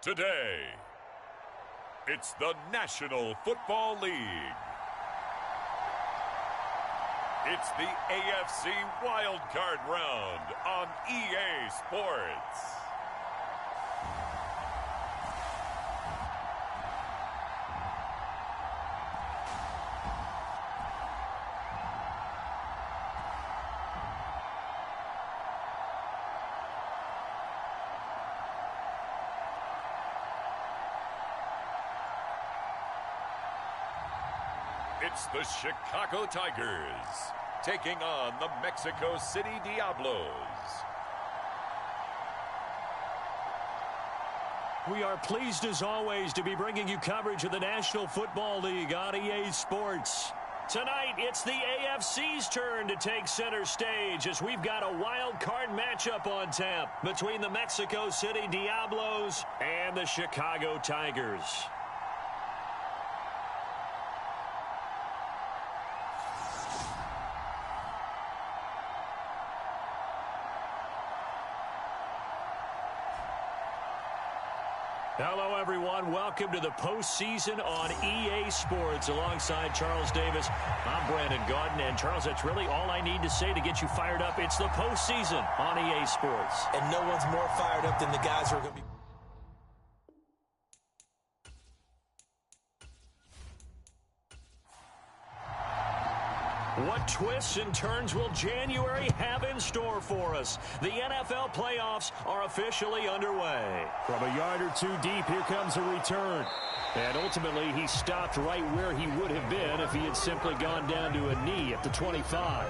Today, it's the National Football League. It's the AFC Wildcard round on EA Sports. It's the Chicago Tigers taking on the Mexico City Diablos. We are pleased as always to be bringing you coverage of the National Football League on EA Sports. Tonight, it's the AFC's turn to take center stage as we've got a wild card matchup on tap between the Mexico City Diablos and the Chicago Tigers. Hello, everyone. Welcome to the postseason on EA Sports. Alongside Charles Davis, I'm Brandon Gaudin. And, Charles, that's really all I need to say to get you fired up. It's the postseason on EA Sports. And no one's more fired up than the guys who are going to be... What twists and turns will January have in store for us? The NFL playoffs are officially underway. From a yard or two deep, here comes a return. And ultimately, he stopped right where he would have been if he had simply gone down to a knee at the 25.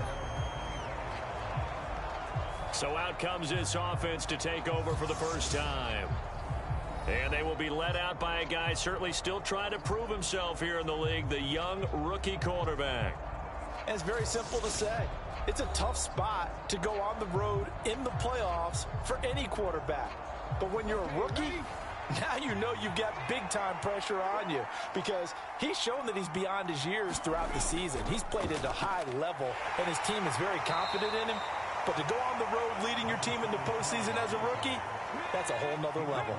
So out comes this offense to take over for the first time. And they will be led out by a guy certainly still trying to prove himself here in the league, the young rookie quarterback. And it's very simple to say. It's a tough spot to go on the road in the playoffs for any quarterback. But when you're a rookie, now you know you've got big-time pressure on you because he's shown that he's beyond his years throughout the season. He's played at a high level, and his team is very confident in him. But to go on the road leading your team in the postseason as a rookie, that's a whole nother level.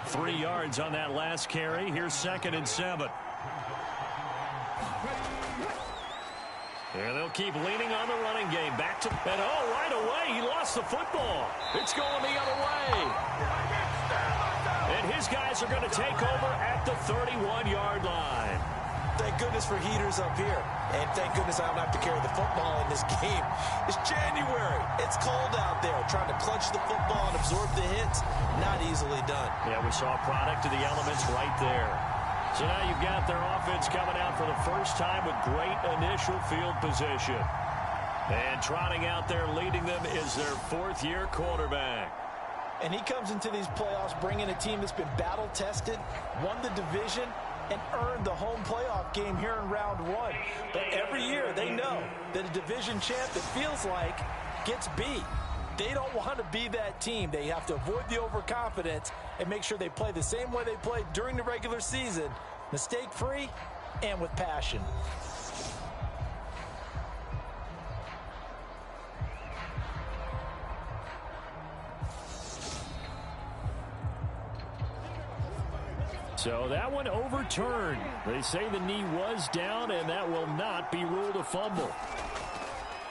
3 yards on that last carry. Here's 2nd and 7. And they'll keep leaning on the running game. Back to... And right away, he lost the football. It's going the other way. And his guys are going to take over at the 31-yard line. Thank goodness for heaters up here. And thank goodness I don't have to carry the football in this game. It's January. It's cold out there. Trying to clutch the football and absorb the hits, not easily done. Yeah, we saw a product of the elements right there. So now you've got their offense coming out for the first time with great initial field position. And trotting out there leading them is their 4th-year quarterback. And he comes into these playoffs bringing a team that's been battle-tested, won the division, and earned the home playoff game here in round 1. But every year they know that a division champ, it feels like, gets beat. They don't want to be that team. They have to avoid the overconfidence and make sure they play the same way they played during the regular season, mistake-free and with passion. So that one overturned. They say the knee was down, and that will not be ruled a fumble.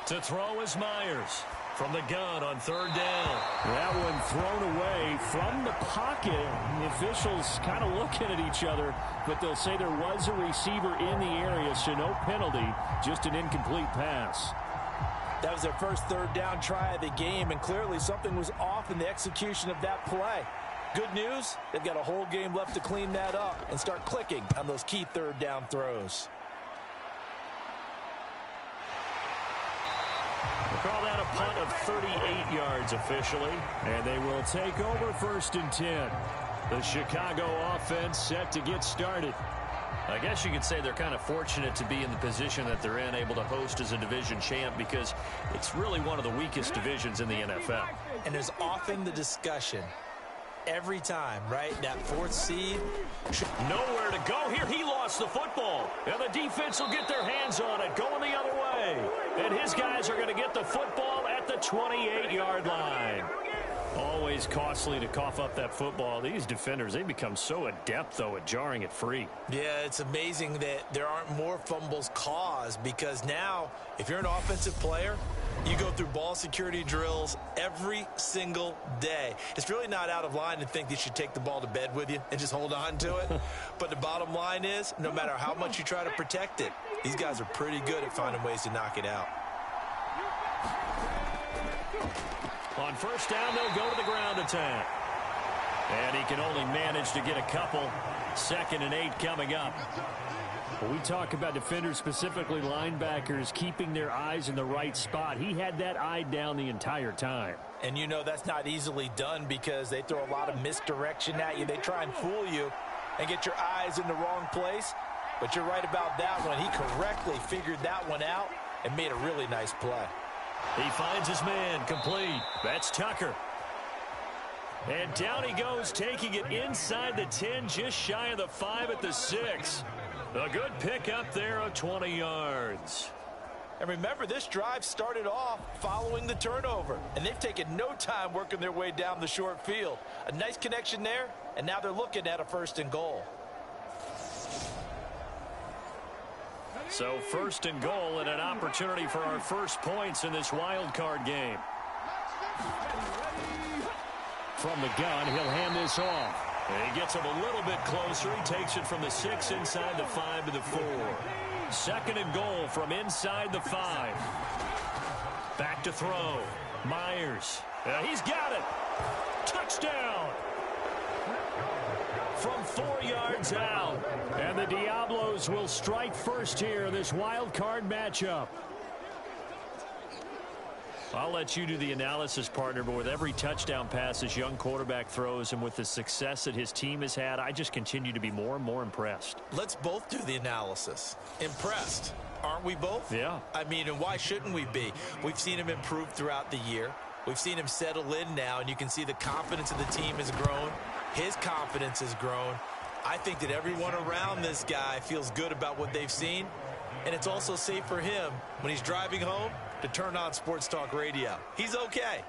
To throw is Myers. From the gun on 3rd down. That one thrown away from the pocket. The officials kind of looking at each other, but they'll say there was a receiver in the area, so no penalty, just an incomplete pass. That was their first 3rd down try of the game, and clearly something was off in the execution of that play. Good news, they've got a whole game left to clean that up and start clicking on those key 3rd down throws. We'll call that a punt of 38 yards officially. And they will take over 1st and 10. The Chicago offense set to get started. I guess you could say they're kind of fortunate to be in the position that they're in, able to host as a division champ, because it's really one of the weakest divisions in the NFL. And there's often the discussion every time, right? That 4th seed. Nowhere to go here. He lost the football. And the defense will get their hands on it, going the other way. And his guys are going to get the football at the 28-yard line. Always costly to cough up that football. These defenders, they become so adept, though, at jarring it free. Yeah, it's amazing that there aren't more fumbles caused, because now, if you're an offensive player, you go through ball security drills every single day. It's really not out of line to think that you should take the ball to bed with you and just hold on to it. But the bottom line is, no matter how much you try to protect it, these guys are pretty good at finding ways to knock it out. On first down, they'll go to the ground attack. And he can only manage to get a couple. 2nd and 8 coming up. When we talk about defenders, specifically linebackers, keeping their eyes in the right spot, he had that eye down the entire time. And you know that's not easily done, because they throw a lot of misdirection at you. They try and fool you and get your eyes in the wrong place. But you're right about that one. He correctly figured that one out and made a really nice play. He finds his man, complete. That's Tucker. And down he goes, taking it inside the 10, just shy of the 5 at the 6. A good pickup there of 20 yards. And remember, this drive started off following the turnover, and they've taken no time working their way down the short field. A nice connection there, and now they're looking at a 1st and goal. So 1st and goal, and an opportunity for our first points in this wild card game. From the gun, he'll hand this off. And he gets him a little bit closer. He takes it from the 6 inside the 5 to the 4. 2nd and goal from inside the 5. Back to throw. Myers. He's got it. Touchdown. From 4 yards out. And the Diablos will strike first here in this wild card matchup. I'll let you do the analysis, partner, but with every touchdown pass this young quarterback throws and with the success that his team has had, I just continue to be more and more impressed. Let's both do the analysis. Impressed, aren't we both? Yeah. I mean, and why shouldn't we be? We've seen him improve throughout the year. We've seen him settle in now, and you can see the confidence of the team has grown. His confidence has grown. I think that everyone around this guy feels good about what they've seen, and it's also safe for him when he's driving home to turn on Sports Talk Radio. He's okay.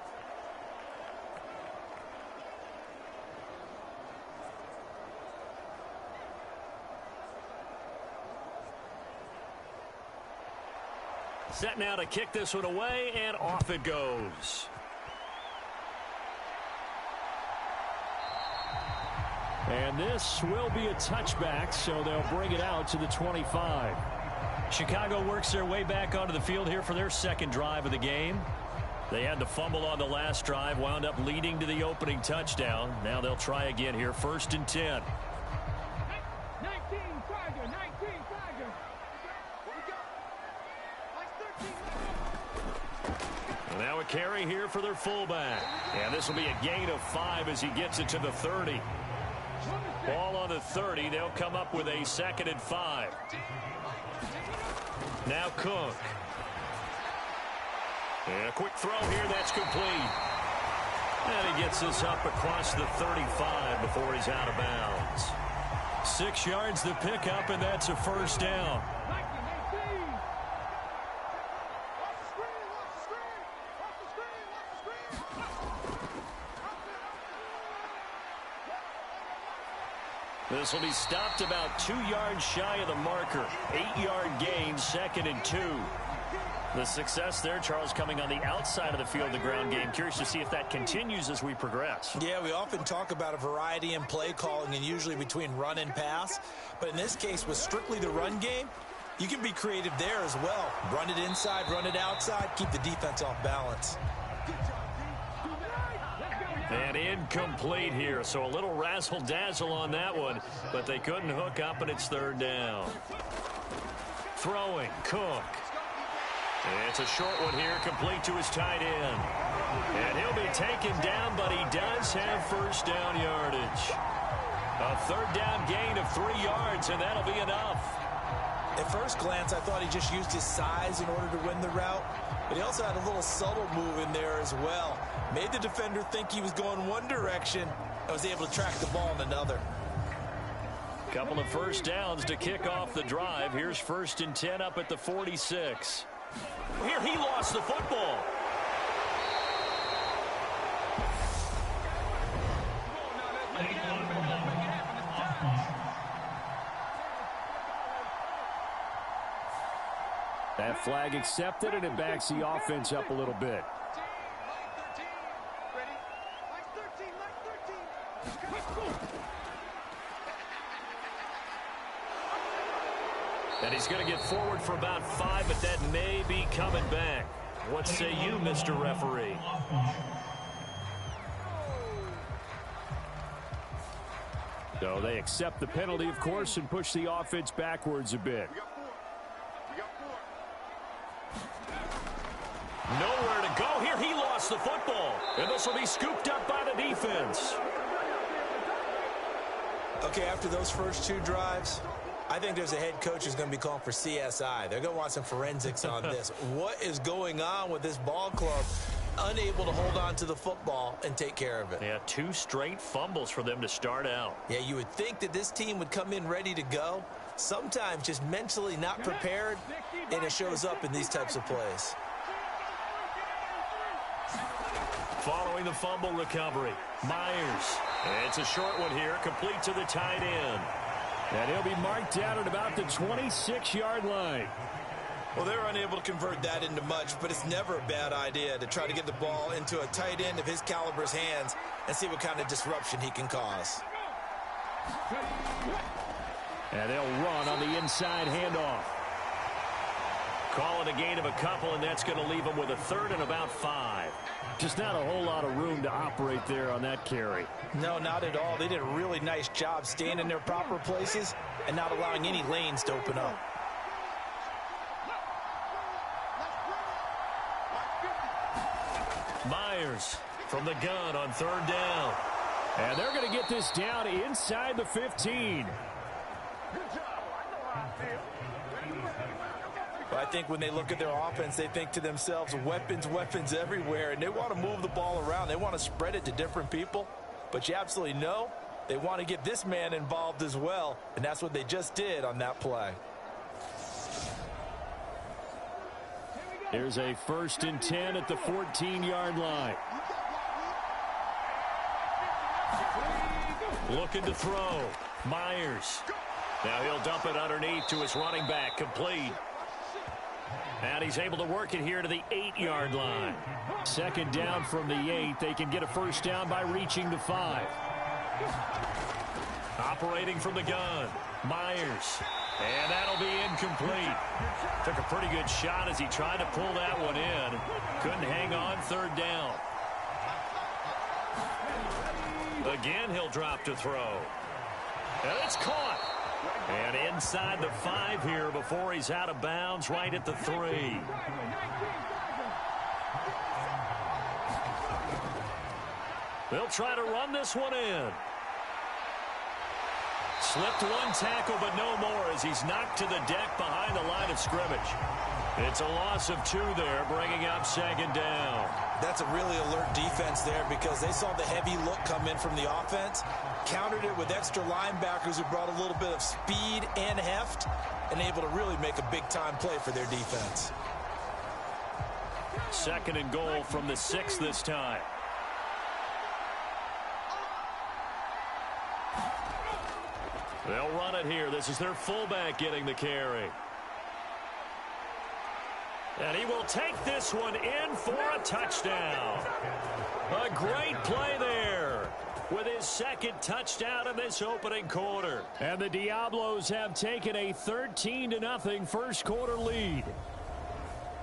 Set now to kick this one away, and off it goes. And this will be a touchback, so they'll bring it out to the 25. Chicago works their way back onto the field here for their 2nd drive of the game. They had the fumble on the last drive, wound up leading to the opening touchdown. Now they'll try again here, 1st and 10. 19 Tiger, 19 Tiger. And now a carry here for their fullback. And this will be a gain of 5 as he gets it to the 30. Ball on the 30. They'll come up with a 2nd and 5. Now Cook. And a quick throw here. That's complete. And he gets this up across the 35 before he's out of bounds. 6 yards the pickup, and that's a 1st down. This will be stopped about 2 yards shy of the marker. 8-yard gain, 2nd and 2. The success there, Charles, coming on the outside of the field, the ground game. Curious to see if that continues as we progress. Yeah, we often talk about a variety in play calling, and usually between run and pass. But in this case, with strictly the run game, you can be creative there as well. Run it inside, run it outside, keep the defense off balance. And incomplete here, so a little razzle-dazzle on that one, but they couldn't hook up, and it's 3rd down. Throwing, Cook. It's a short one here, complete to his tight end. And he'll be taken down, but he does have 1st down yardage. A 3rd down gain of 3 yards, and that'll be enough. At first glance, I thought he just used his size in order to win the route, but he also had a little subtle move in there as well. Made the defender think he was going one direction and was able to track the ball in another. Couple of 1st downs to kick off the drive. Here's 1st and 10 up at the 46. Here he lost the football. That flag accepted, and it backs the offense up a little bit. And he's going to get forward for about 5, but that may be coming back. What say you, Mr. Referee? So they accept the penalty, of course, and push the offense backwards a bit. Nowhere to go here. He lost the football. And this will be scooped up by the defense. Okay, after those first 2 drives, I think there's a head coach who's going to be calling for CSI. They're going to want some forensics on this. What is going on with this ball club? Unable to hold on to the football and take care of it. Yeah, 2 straight fumbles for them to start out. Yeah, you would think that this team would come in ready to go. Sometimes just mentally not prepared, and it shows up in these types of plays. Following the fumble recovery, Myers. It's a short one here, complete to the tight end. And he'll be marked down at about the 26-yard line. Well, they're unable to convert that into much, but it's never a bad idea to try to get the ball into a tight end of his caliber's hands and see what kind of disruption he can cause. And they'll run on the inside handoff. Call it a gain of a couple, and that's going to leave them with a 3rd and about 5. Just not a whole lot of room to operate there on that carry. No, not at all. They did a really nice job staying in their proper places and not allowing any lanes to open up. Myers from the gun on 3rd down. And they're going to get this down inside the 15. Well, I think when they look at their offense, they think to themselves, weapons, weapons everywhere, and they want to move the ball around. They want to spread it to different people, but you absolutely know they want to get this man involved as well, and that's what they just did on that play. Here's a 1st and 10 at the 14-yard line. Looking to throw. Myers. Now he'll dump it underneath to his running back. Complete. And he's able to work it here to the 8-yard line. 2nd down from the 8. They can get a 1st down by reaching the 5. Operating from the gun. Myers. And that'll be incomplete. Took a pretty good shot as he tried to pull that one in. Couldn't hang on 3rd down. Again, he'll drop to throw. And it's caught. And inside the 5 here before he's out of bounds, right at the 3. They'll try to run this one in. Slipped 1 tackle, but no more as he's knocked to the deck behind the line of scrimmage. It's a loss of 2 there, bringing up 2nd down. That's a really alert defense there because they saw the heavy look come in from the offense, countered it with extra linebackers who brought a little bit of speed and heft, and able to really make a big-time play for their defense. 2nd and goal from the 6 this time. They'll run it here. This is their fullback getting the carry. And he will take this one in for a touchdown. A great play there with his 2nd touchdown in this opening quarter. And the Diablos have taken a 13-0 first quarter lead.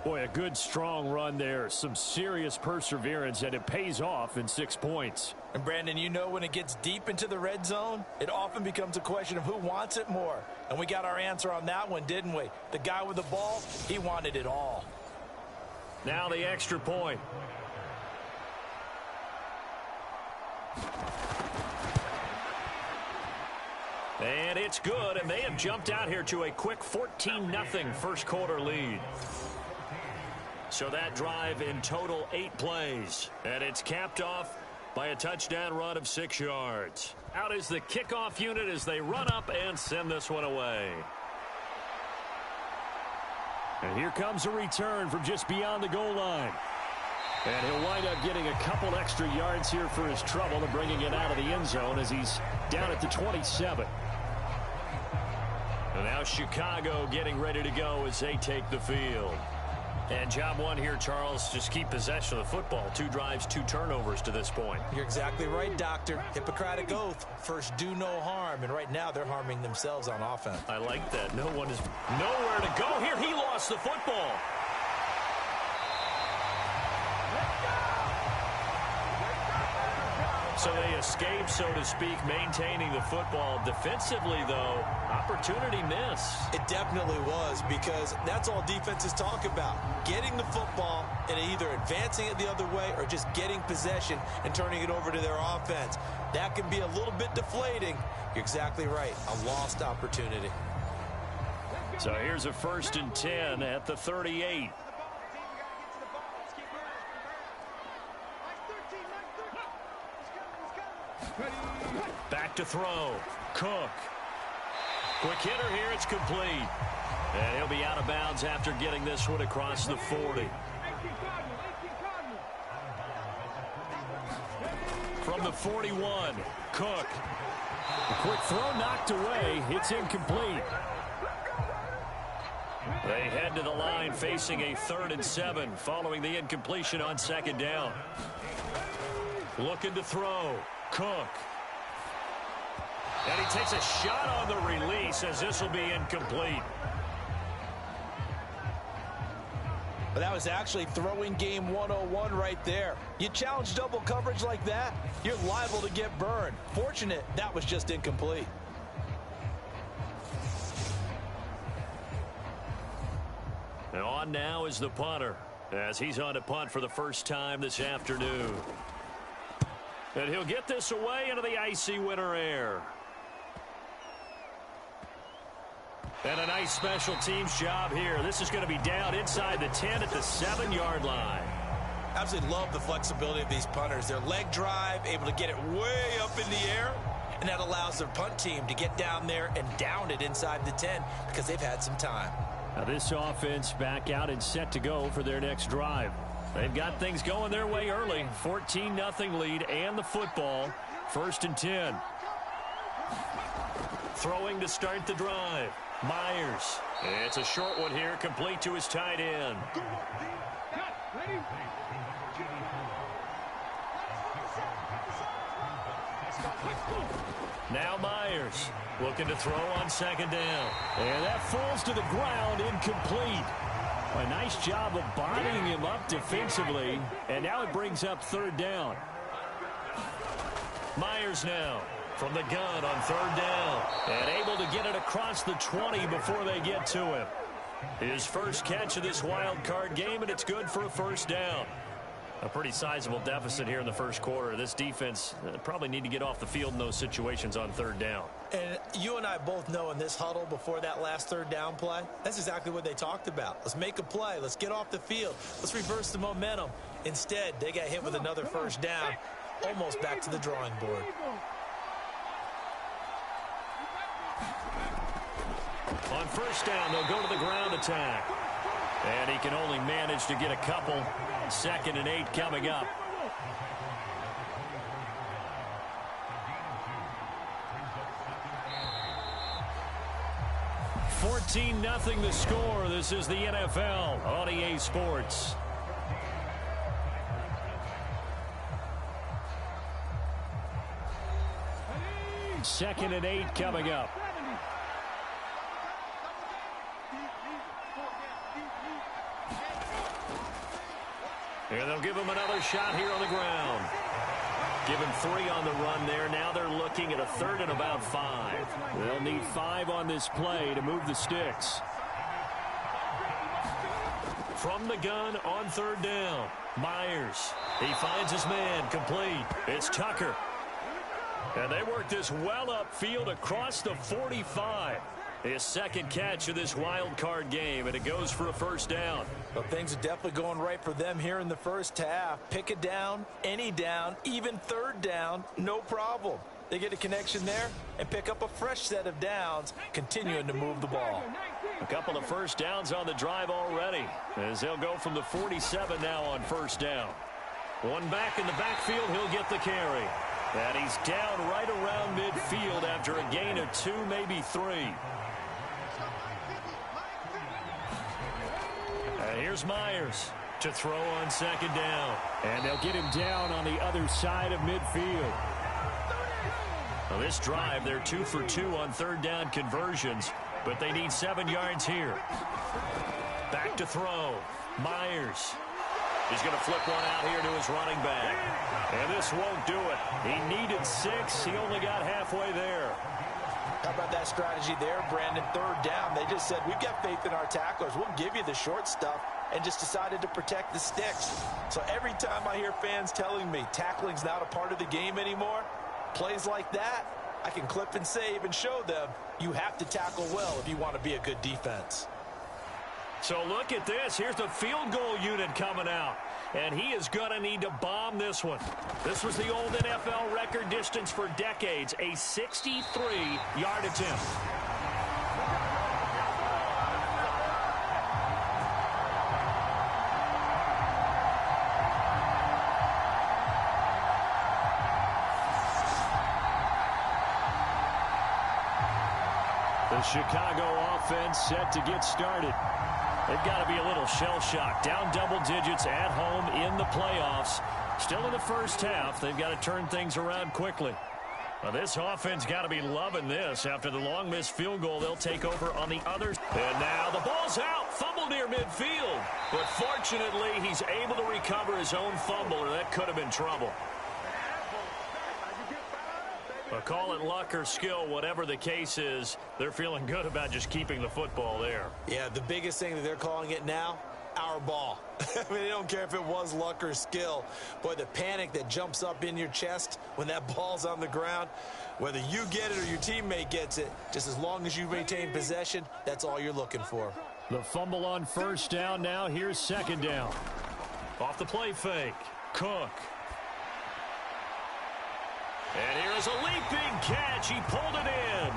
Boy, a good, strong run there. Some serious perseverance, and it pays off in 6 points. And, Brandon, you know when it gets deep into the red zone, it often becomes a question of who wants it more. And we got our answer on that one, didn't we? The guy with the ball, he wanted it all. Now the extra point. And it's good, and they have jumped out here to a quick 14-0 first quarter lead. So that drive in total 8 plays. And it's capped off by a touchdown run of 6 yards. Out is the kickoff unit as they run up and send this one away. And here comes a return from just beyond the goal line. And he'll wind up getting a couple extra yards here for his trouble and bringing it out of the end zone as he's down at the 27. And now Chicago getting ready to go as they take the field. And job one here, Charles, just keep possession of the football. 2 drives, 2 turnovers to this point. You're exactly right, Doctor. Hippocratic oath. First, do no harm. And right now, they're harming themselves on offense. I like that. No one is nowhere to go here. He lost the football. So they escape, so to speak, maintaining the football. Defensively, though, opportunity miss. It definitely was, because that's all defenses talk about. Getting the football and either advancing it the other way or just getting possession and turning it over to their offense. That can be a little bit deflating. You're exactly right. A lost opportunity. So here's a 1st and 10 at the 38. Back to throw. Cook. Quick hitter here. It's complete. And he'll be out of bounds after getting this one across the 40. From the 41, Cook. A quick throw knocked away. It's incomplete. They head to the line facing a 3rd and 7 following the incompletion on 2nd down. Looking to throw. Cook. And he takes a shot on the release as this will be incomplete. But that was actually throwing game 101 right there. You challenge double coverage like that, you're liable to get burned. Fortunate that was just incomplete. And on now is the punter as he's on to punt for the first time this afternoon. And he'll get this away into the icy winter air. And a nice special teams job here. This is going to be down inside the 10 at the 7-yard line. Absolutely love the flexibility of these punters. Their leg drive, able to get it way up in the air, and that allows their punt team to get down there and down it inside the 10 because they've had some time. Now this offense back out and set to go for their next drive. They've got things going their way early. 14-0 lead and the football. 1st and 10. Throwing to start the drive. Myers. It's a short one here, complete to his tight end. Now Myers looking to throw on 2nd down. And that falls to the ground, incomplete. A nice job of bodying him up defensively, and now it brings up 3rd down. Myers now from the gun on 3rd down, and able to get it across the 20 before they get to him. His first catch of this wild card game, and it's good for a 1st down. A pretty sizable deficit here in the 1st quarter. This defense probably need to get off the field in those situations on 3rd down. And you and I both know in this huddle before that last 3rd down play, that's exactly what they talked about. Let's make a play. Let's get off the field. Let's reverse the momentum. Instead, they got hit with another 1st down, almost back to the drawing board. On 1st down, they'll go to the ground attack. And he can only manage to get a couple. 2nd and 8 coming up. (14-0) the score. This is the NFL on EA Sports. Second and 8 coming up. And they'll give him another shot here on the ground. Give him 3 on the run there. Now they're looking at a 3rd and about 5. They'll need 5 on this play to move the sticks. From the gun on 3rd down. Myers. He finds his man. Complete. It's Tucker. And they work this well upfield across the 45. His 2nd catch of this wild card game, and it goes for a 1st down. Well, things are definitely going right for them here in the 1st half. Pick a down, any down, even 3rd down, no problem. They get a connection there and pick up a fresh set of downs, continuing to move the ball. A couple of 1st downs on the drive already, as they'll go from the 47 now on 1st down. One back in the backfield, he'll get the carry. And he's down right around midfield after a gain of 2, maybe 3. Here's Myers to throw on second down. And they'll get him down on the other side of midfield. Well, this drive, they're 2 for 2 on third down conversions, but they need 7 yards here. Back to throw. Myers. He's going to flip one out here to his running back. And this won't do it. He needed 6. He only got halfway there. How about that strategy there, Brandon? Third down, they just said, we've got faith in our tacklers. We'll give you the short stuff, and just decided to protect the sticks. So every time I hear fans telling me tackling's not a part of the game anymore, plays like that, I can clip and save and show them you have to tackle well if you want to be a good defense. So look at this. Here's the field goal unit coming out. And he is going to need to bomb this one. This was the old NFL record distance for decades, a 63-yard attempt. The Chicago offense set to get started. They've got to be a little shell-shocked. Down double digits at home in the playoffs. Still in the first half. They've got to turn things around quickly. Well, this offense got to be loving this. After the long missed field goal, they'll take over on the other. And now the ball's out. Fumble near midfield. But fortunately, he's able to recover his own fumble, or that could have been trouble. But call it luck or skill, whatever the case is, they're feeling good about just keeping the football there. Yeah, the biggest thing that they're calling it now, our ball. I mean, they don't care if it was luck or skill. Boy, the panic that jumps up in your chest when that ball's on the ground, whether you get it or your teammate gets it, just as long as you maintain possession, that's all you're looking for. The fumble on first down now. Here's second down. Off the play fake. Cook. And here is a leaping catch. He pulled it in.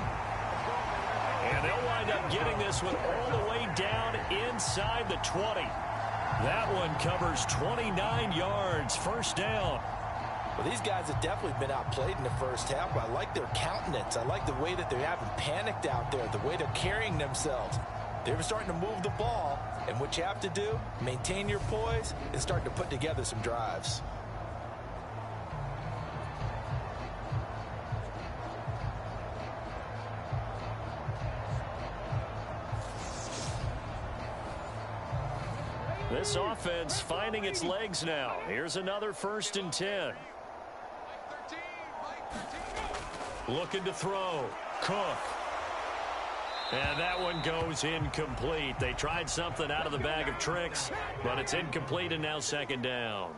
And they'll wind up getting this one all the way down inside the 20. That one covers 29 yards. First down. Well, these guys have definitely been outplayed in the first half, but I like their countenance. I like the way that they haven't panicked out there, the way they're carrying themselves. They're starting to move the ball, and what you have to do, maintain your poise and start to put together some drives. This offense finding its legs now. Here's another 1st and 10. Looking to throw. Cook. And that one goes incomplete. They tried something out of the bag of tricks, but it's incomplete, and now second down.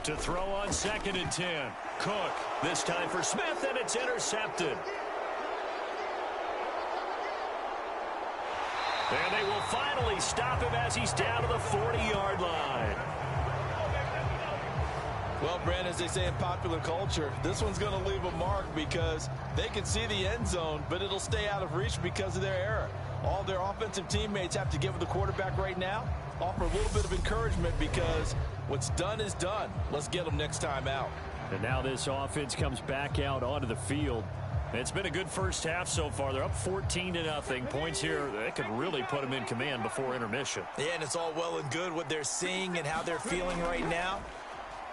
To throw on 2nd and 10. Cook. This time for Smith, and it's intercepted. And they will finally stop him as he's down to the 40-yard line. Well, Brandon, as they say in popular culture, this one's going to leave a mark because they can see the end zone, but it'll stay out of reach because of their error. All their offensive teammates have to give the quarterback right now, offer a little bit of encouragement because what's done is done. Let's get them next time out. And now this offense comes back out onto the field. It's been a good first half so far. They're up 14-0. Points here that could really put them in command before intermission. Yeah, and it's all well and good what they're seeing and how they're feeling right now.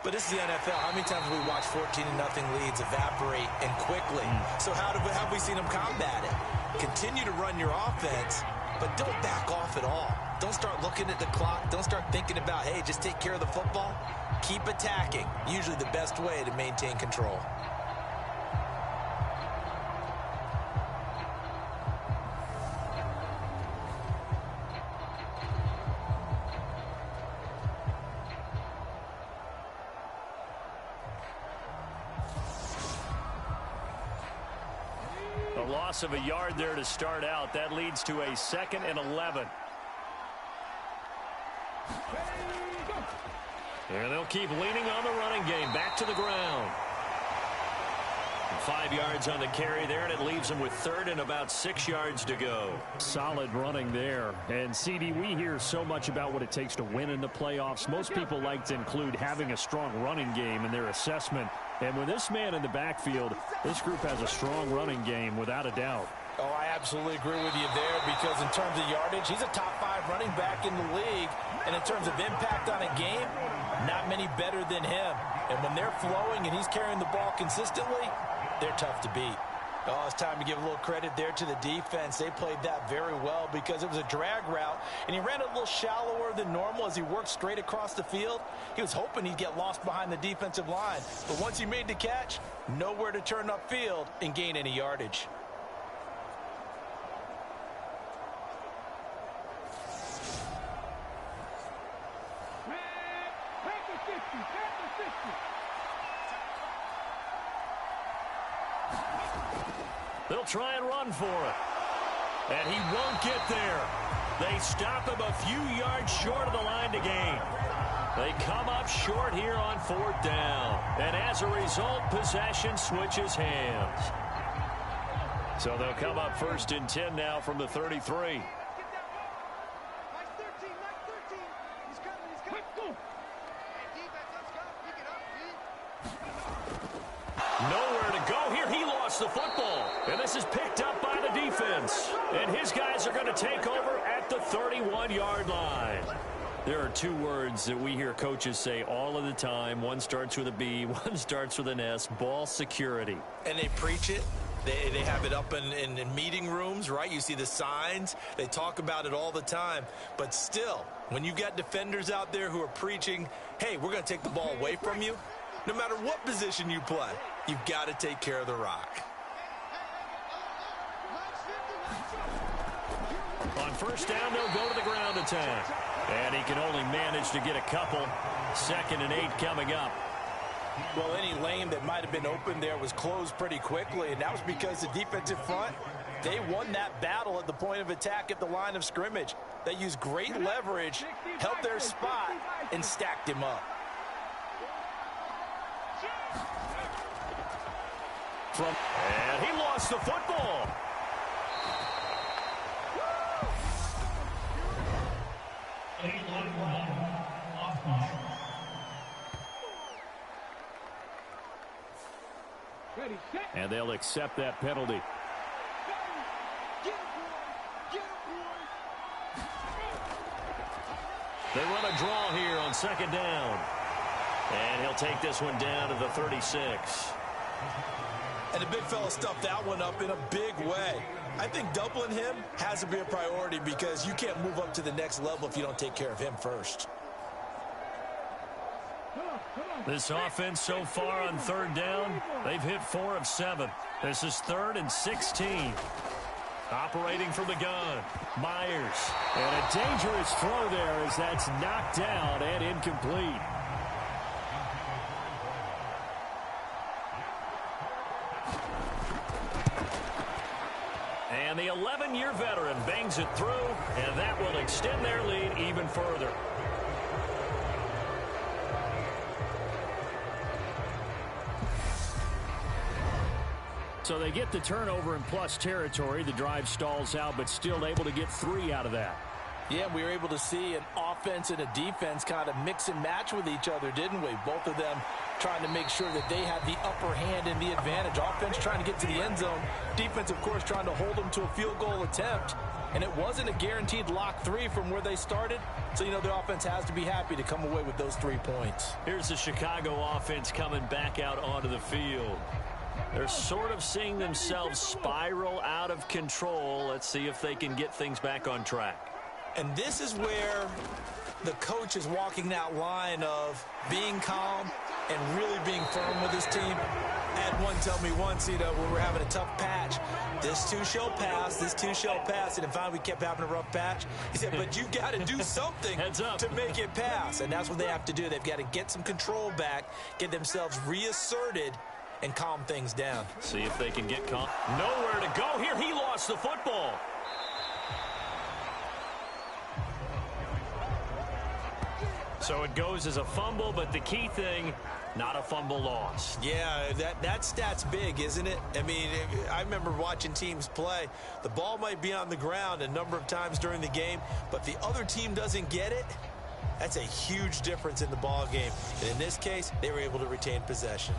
But this is the NFL. How many times have we watched 14-0 leads evaporate and quickly? So how have we seen them combat it? Continue to run your offense, but don't back off at all. Don't start looking at the clock. Don't start thinking about, hey, just take care of the football. Keep attacking. Usually the best way to maintain control. A loss of a yard there to start out. That leads to a 2nd and 11. And they'll keep leaning on the running game. Back to the ground. 5 yards on the carry there, and it leaves them with 3rd and about 6 yards to go. Solid running there. And, CD, we hear so much about what it takes to win in the playoffs. Most people like to include having a strong running game in their assessment. And with this man in the backfield, this group has a strong running game without a doubt. Oh, I absolutely agree with you there because in terms of yardage, he's a top 5 running back in the league. And in terms of impact on a game, not many better than him. And when they're flowing and he's carrying the ball consistently, they're tough to beat. Oh, it's time to give a little credit there to the defense. They played that very well because it was a drag route, and he ran a little shallower than normal as he worked straight across the field. He was hoping he'd get lost behind the defensive line. But once he made the catch, nowhere to turn upfield and gain any yardage. They'll try and run for it. And he won't get there. They stop him a few yards short of the line to gain. They come up short here on 4th down. And as a result, possession switches hands. So they'll come up 1st and 10 now from the 33. Nowhere to go here. He lost the football. And this is picked up by the defense. And his guys are going to take over at the 31-yard line. There are 2 words that we hear coaches say all of the time. One starts with a B, one starts with an S. Ball security. And they preach it. They have it up in meeting rooms, right? You see the signs. They talk about it all the time. But still, when you got defenders out there who are preaching, hey, we're going to take the ball away from you, no matter what position you play, you've got to take care of the rock. On 1st down, they'll go to the ground attack. And he can only manage to get a couple. 2nd and 8 coming up. Well, any lane that might have been open there was closed pretty quickly, and that was because the defensive front, they won that battle at the point of attack at the line of scrimmage. They used great leverage, held their spot, and stacked him up. And he lost the football. And they'll accept that penalty. They run a draw here on 2nd down. And he'll take this one down to the 36. And the big fella stuffed that one up in a big way. I think doubling him has to be a priority because you can't move up to the next level if you don't take care of him first. This offense so far on 3rd down, they've hit 4 of 7. This is 3rd and 16. Operating from the gun, Myers. And a dangerous throw there as that's knocked down and incomplete. And the 11-year veteran bangs it through, and that will extend their lead even further. So they get the turnover in plus territory. The drive stalls out, but still able to get 3 out of that. Yeah, we were able to see an offense and a defense kind of mix and match with each other, didn't we? Both of them trying to make sure that they had the upper hand and the advantage. Offense trying to get to the end zone. Defense, of course, trying to hold them to a field goal attempt. And it wasn't a guaranteed lock 3 from where they started. So, you know, the offense has to be happy to come away with those 3 points. Here's the Chicago offense coming back out onto the field. They're sort of seeing themselves spiral out of control. Let's see if they can get things back on track. And this is where the coach is walking that line of being calm and really being firm with his team. I had one tell me once, you know, when we're having a tough patch, this too shall pass, this too shall pass. And finally we kept having a rough patch. He said, but you got to do something to make it pass. And that's what they have to do. They've got to get some control back, get themselves reasserted, and calm things down. See if they can get calm. Nowhere to go here. He lost the football. So it goes as a fumble, but the key thing, not a fumble loss. Yeah, that stat's big, isn't it? I mean, I remember watching teams play. The ball might be on the ground a number of times during the game, but the other team doesn't get it. That's a huge difference in the ball game. And in this case, they were able to retain possession.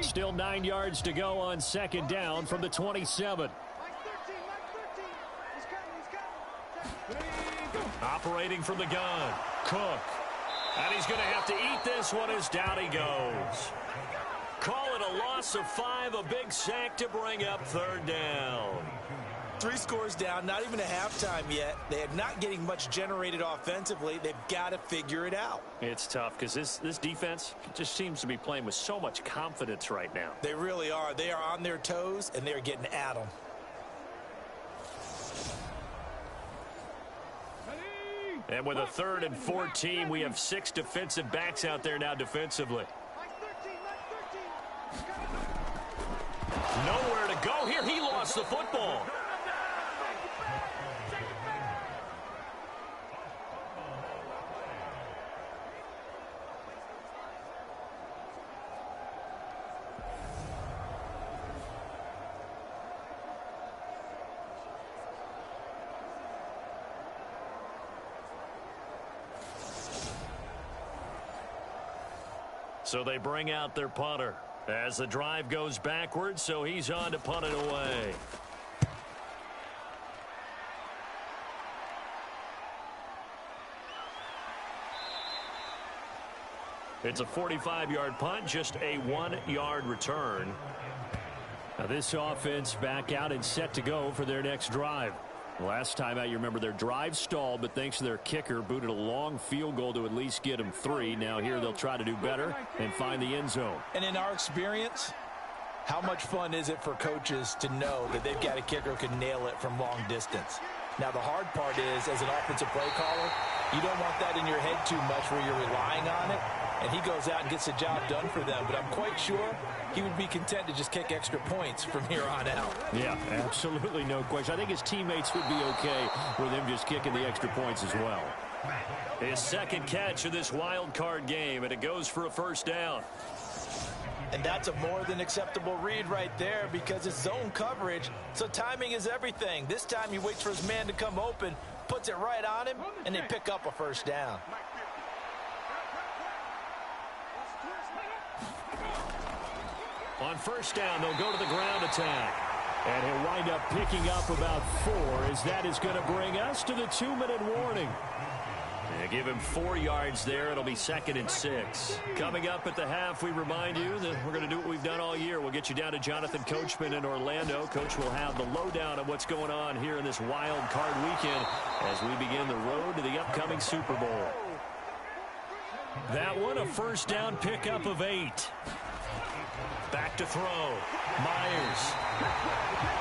Still 9 yards to go on 2nd down from the 27. Operating from the gun, Cook. And he's going to have to eat this one as down he goes. Call it a loss of 5, a big sack to bring up third down. 3 scores down, not even a halftime yet. They are not getting much generated offensively. They've got to figure it out. It's tough because this defense just seems to be playing with so much confidence right now. They really are. They are on their toes, and they're getting at them. And with a 3rd and 14, we have 6 defensive backs out there now defensively. Nowhere to go here. He lost the football. So they bring out their punter as the drive goes backwards, so he's on to punt it away. It's a 45-yard punt, just a 1-yard return. Now this offense back out and set to go for their next drive. Last time out, you remember their drive stalled, but thanks to their kicker, booted a long field goal to at least get them 3. Now here they'll try to do better and find the end zone. And in our experience, how much fun is it for coaches to know that they've got a kicker who can nail it from long distance? Now the hard part is, as an offensive play caller, you don't want that in your head too much where you're relying on it. And he goes out and gets the job done for them. But I'm quite sure he would be content to just kick extra points from here on out. Yeah, absolutely no question. I think his teammates would be okay with him just kicking the extra points as well. His second catch of this wild card game, and it goes for a first down. And that's a more than acceptable read right there because it's zone coverage, so timing is everything. This time he waits for his man to come open, puts it right on him, and they pick up a first down. On first down, they'll go to the ground attack. And he'll wind up picking up about 4 as that is going to bring us to the 2-minute warning. They give him 4 yards there. It'll be 2nd and 6. Coming up at the half, we remind you that we're going to do what we've done all year. We'll get you down to Jonathan Coachman in Orlando. Coach will have the lowdown of what's going on here in this wild card weekend as we begin the road to the upcoming Super Bowl. That one, a first down pickup of 8. Back to throw. Myers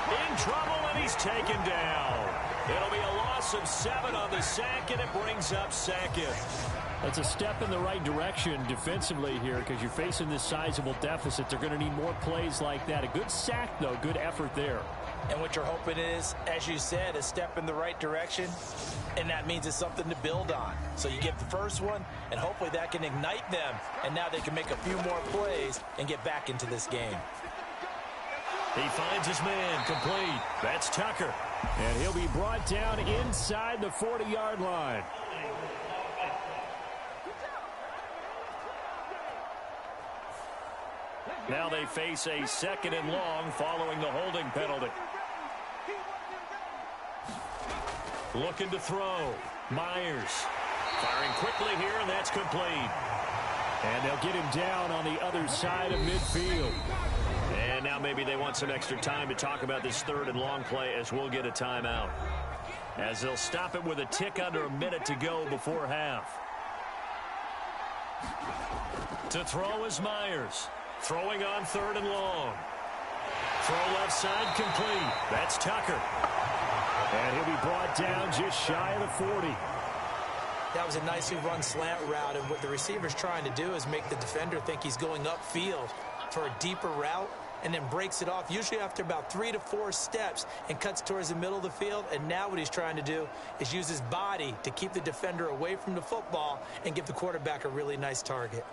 in trouble, and he's taken down. It'll be a loss of 7 on the sack, and it brings up 2nd. That's a step in the right direction defensively here because you're facing this sizable deficit. They're going to need more plays like that. A good sack, though. Good effort there. And what you're hoping is, as you said, a step in the right direction, and that means it's something to build on. So you get the first one, and hopefully that can ignite them, and now they can make a few more plays and get back into this game. He finds his man, complete. That's Tucker. And he'll be brought down inside the 40-yard line. Now they face a 2nd and long following the holding penalty. Looking to throw. Myers firing quickly here, and that's complete. And they'll get him down on the other side of midfield. And now maybe they want some extra time to talk about this 3rd and long play as we'll get a timeout. As they'll stop it with a tick under a minute to go before half. To throw is Myers. Throwing on 3rd and long. Throw left side complete. That's Tucker. And he'll be brought down just shy of the 40. That was a nicely run slant route, and what the receiver's trying to do is make the defender think he's going upfield for a deeper route and then breaks it off, usually after about 3 to 4 steps, and cuts towards the middle of the field. And now what he's trying to do is use his body to keep the defender away from the football and give the quarterback a really nice target.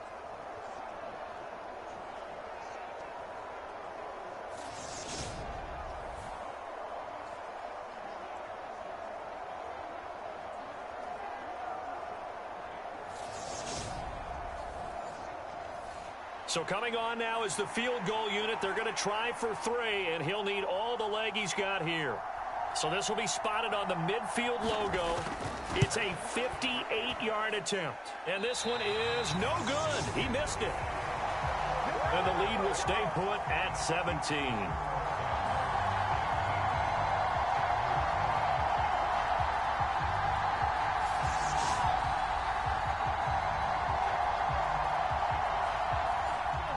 So coming on now is the field goal unit. They're going to try for 3, and he'll need all the leg he's got here. So this will be spotted on the midfield logo. It's a 58-yard attempt. And this one is no good. He missed it. And the lead will stay put at 17.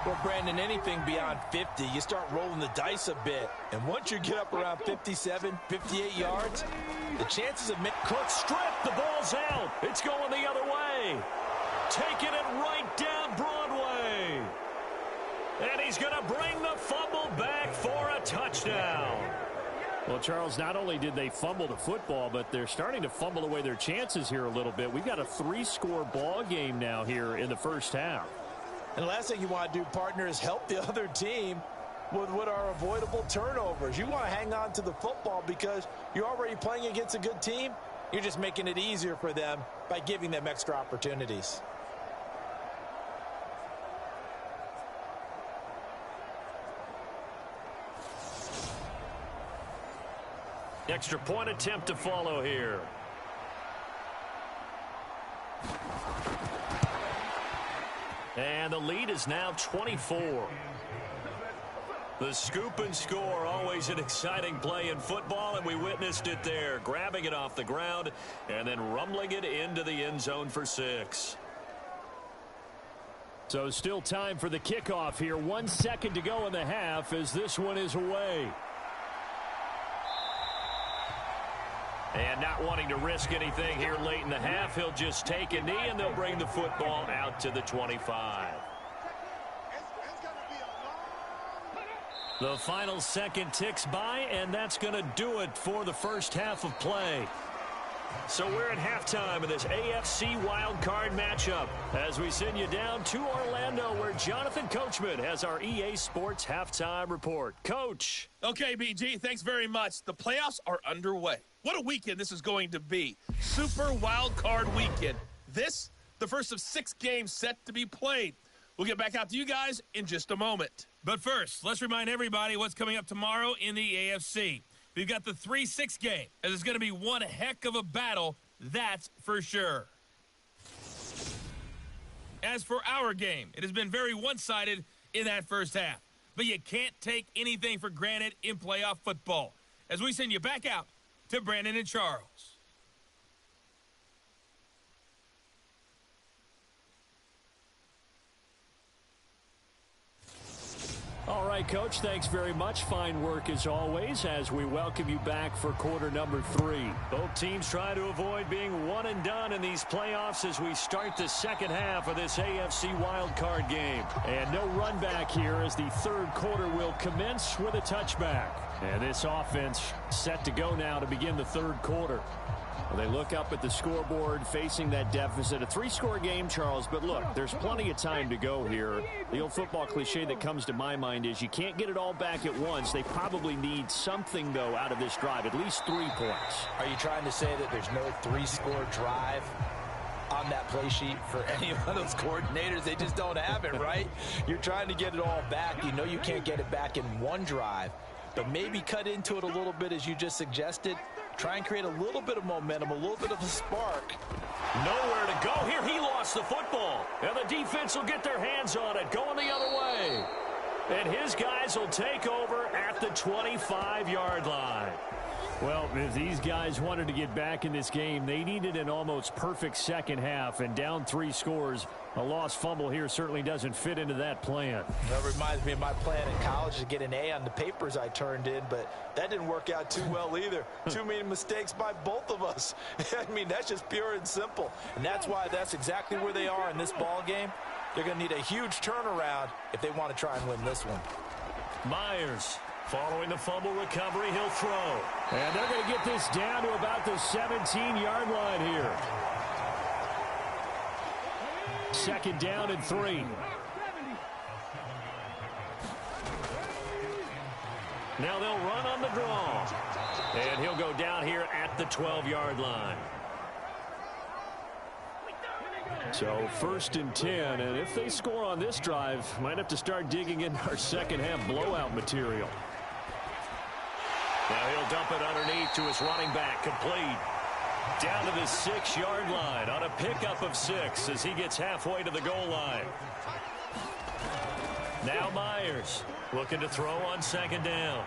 Well, Brandon, anything beyond 50, you start rolling the dice a bit. And once you get up around 57, 58 yards, the chances of... Cook stripped. The ball's out. It's going the other way. Taking it right down Broadway. And he's going to bring the fumble back for a touchdown. Well, Charles, not only did they fumble the football, but they're starting to fumble away their chances here a little bit. We've got a 3-score ball game now here in the first half. And the last thing you want to do, partner, is help the other team with what are avoidable turnovers. You want to hang on to the football because you're already playing against a good team. You're just making it easier for them by giving them extra opportunities. Extra point attempt to follow here. And the lead is now 24. The scoop and score, always an exciting play in football, and we witnessed it there, grabbing it off the ground and then rumbling it into the end zone for 6. So still time for the kickoff here. 1 second to go in the half as this one is away. And not wanting to risk anything here late in the half, he'll just take a knee and they'll bring the football out to the 25. The final second ticks by, and that's going to do it for the first half of play. So we're at halftime of this AFC Wildcard matchup as we send you down to Orlando where Jonathan Coachman has our EA Sports Halftime Report. Coach. Okay, BG, thanks very much. The playoffs are underway. What a weekend this is going to be. Super Wildcard weekend. This, the first of 6 games set to be played. We'll get back out to you guys in just a moment. But first, let's remind everybody what's coming up tomorrow in the AFC. We've got the 3-6 game, and it's going to be one heck of a battle, that's for sure. As for our game, it has been very one-sided in that first half. But you can't take anything for granted in playoff football. As we send you back out to Brandon and Charles. All right, Coach, thanks very much. Fine work as always as we welcome you back for quarter number 3. Both teams try to avoid being one and done in these playoffs as we start the second half of this AFC wildcard game. And no run back here as the third quarter will commence with a touchback. And this offense set to go now to begin the third quarter. Well, they look up at the scoreboard facing that deficit. A 3-score game, Charles, but look, there's plenty of time to go here. The old football cliche that comes to my mind is you can't get it all back at once. They probably need something, though, out of this drive, at least 3 points. Are you trying to say that there's no 3-score drive on that play sheet for any of those coordinators? They just don't have it, right? You're trying to get it all back. You know you can't get it back in one drive, but maybe cut into it a little bit as you just suggested. Try and create a little bit of momentum, a little bit of a spark. Nowhere to go. Here he lost the football. And the defense will get their hands on it, going the other way. And his guys will take over at the 25-yard line. Well, if these guys wanted to get back in this game, they needed an almost perfect second half, and down 3 scores. A lost fumble here certainly doesn't fit into that plan. That reminds me of my plan in college to get an A on the papers I turned in, but that didn't work out too well either. Too many mistakes by both of us. I mean, that's just pure and simple. And that's why that's exactly where they are in this ball game. They're going to need a huge turnaround if they want to try and win this one. Myers. Following the fumble recovery, he'll throw. And they're going to get this down to about the 17-yard line here. Second down and 3. Now they'll run on the draw. And he'll go down here at the 12-yard line. So first and 10, and if they score on this drive, might have to start digging in our second half blowout material. Now he'll dump it underneath to his running back, complete. Down to the 6-yard line on a pickup of 6 as he gets halfway to the goal line. Now Myers looking to throw on second down.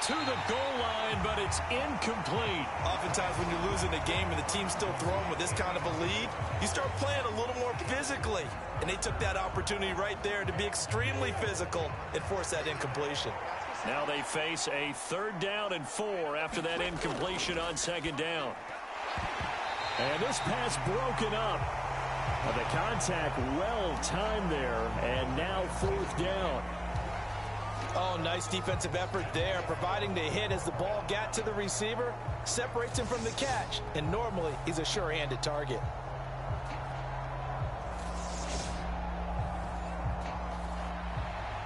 To the goal line, but it's incomplete. Oftentimes when you're losing a game and the team's still throwing with this kind of a lead, you start playing a little more physically. And they took that opportunity right there to be extremely physical and force that incompletion. Now they face a 3rd down and 4 after that incompletion on second down. And this pass broken up. The contact well timed there, and now 4th down. Oh, nice defensive effort there, providing the hit as the ball got to the receiver, separates him from the catch, and normally he's a sure-handed target.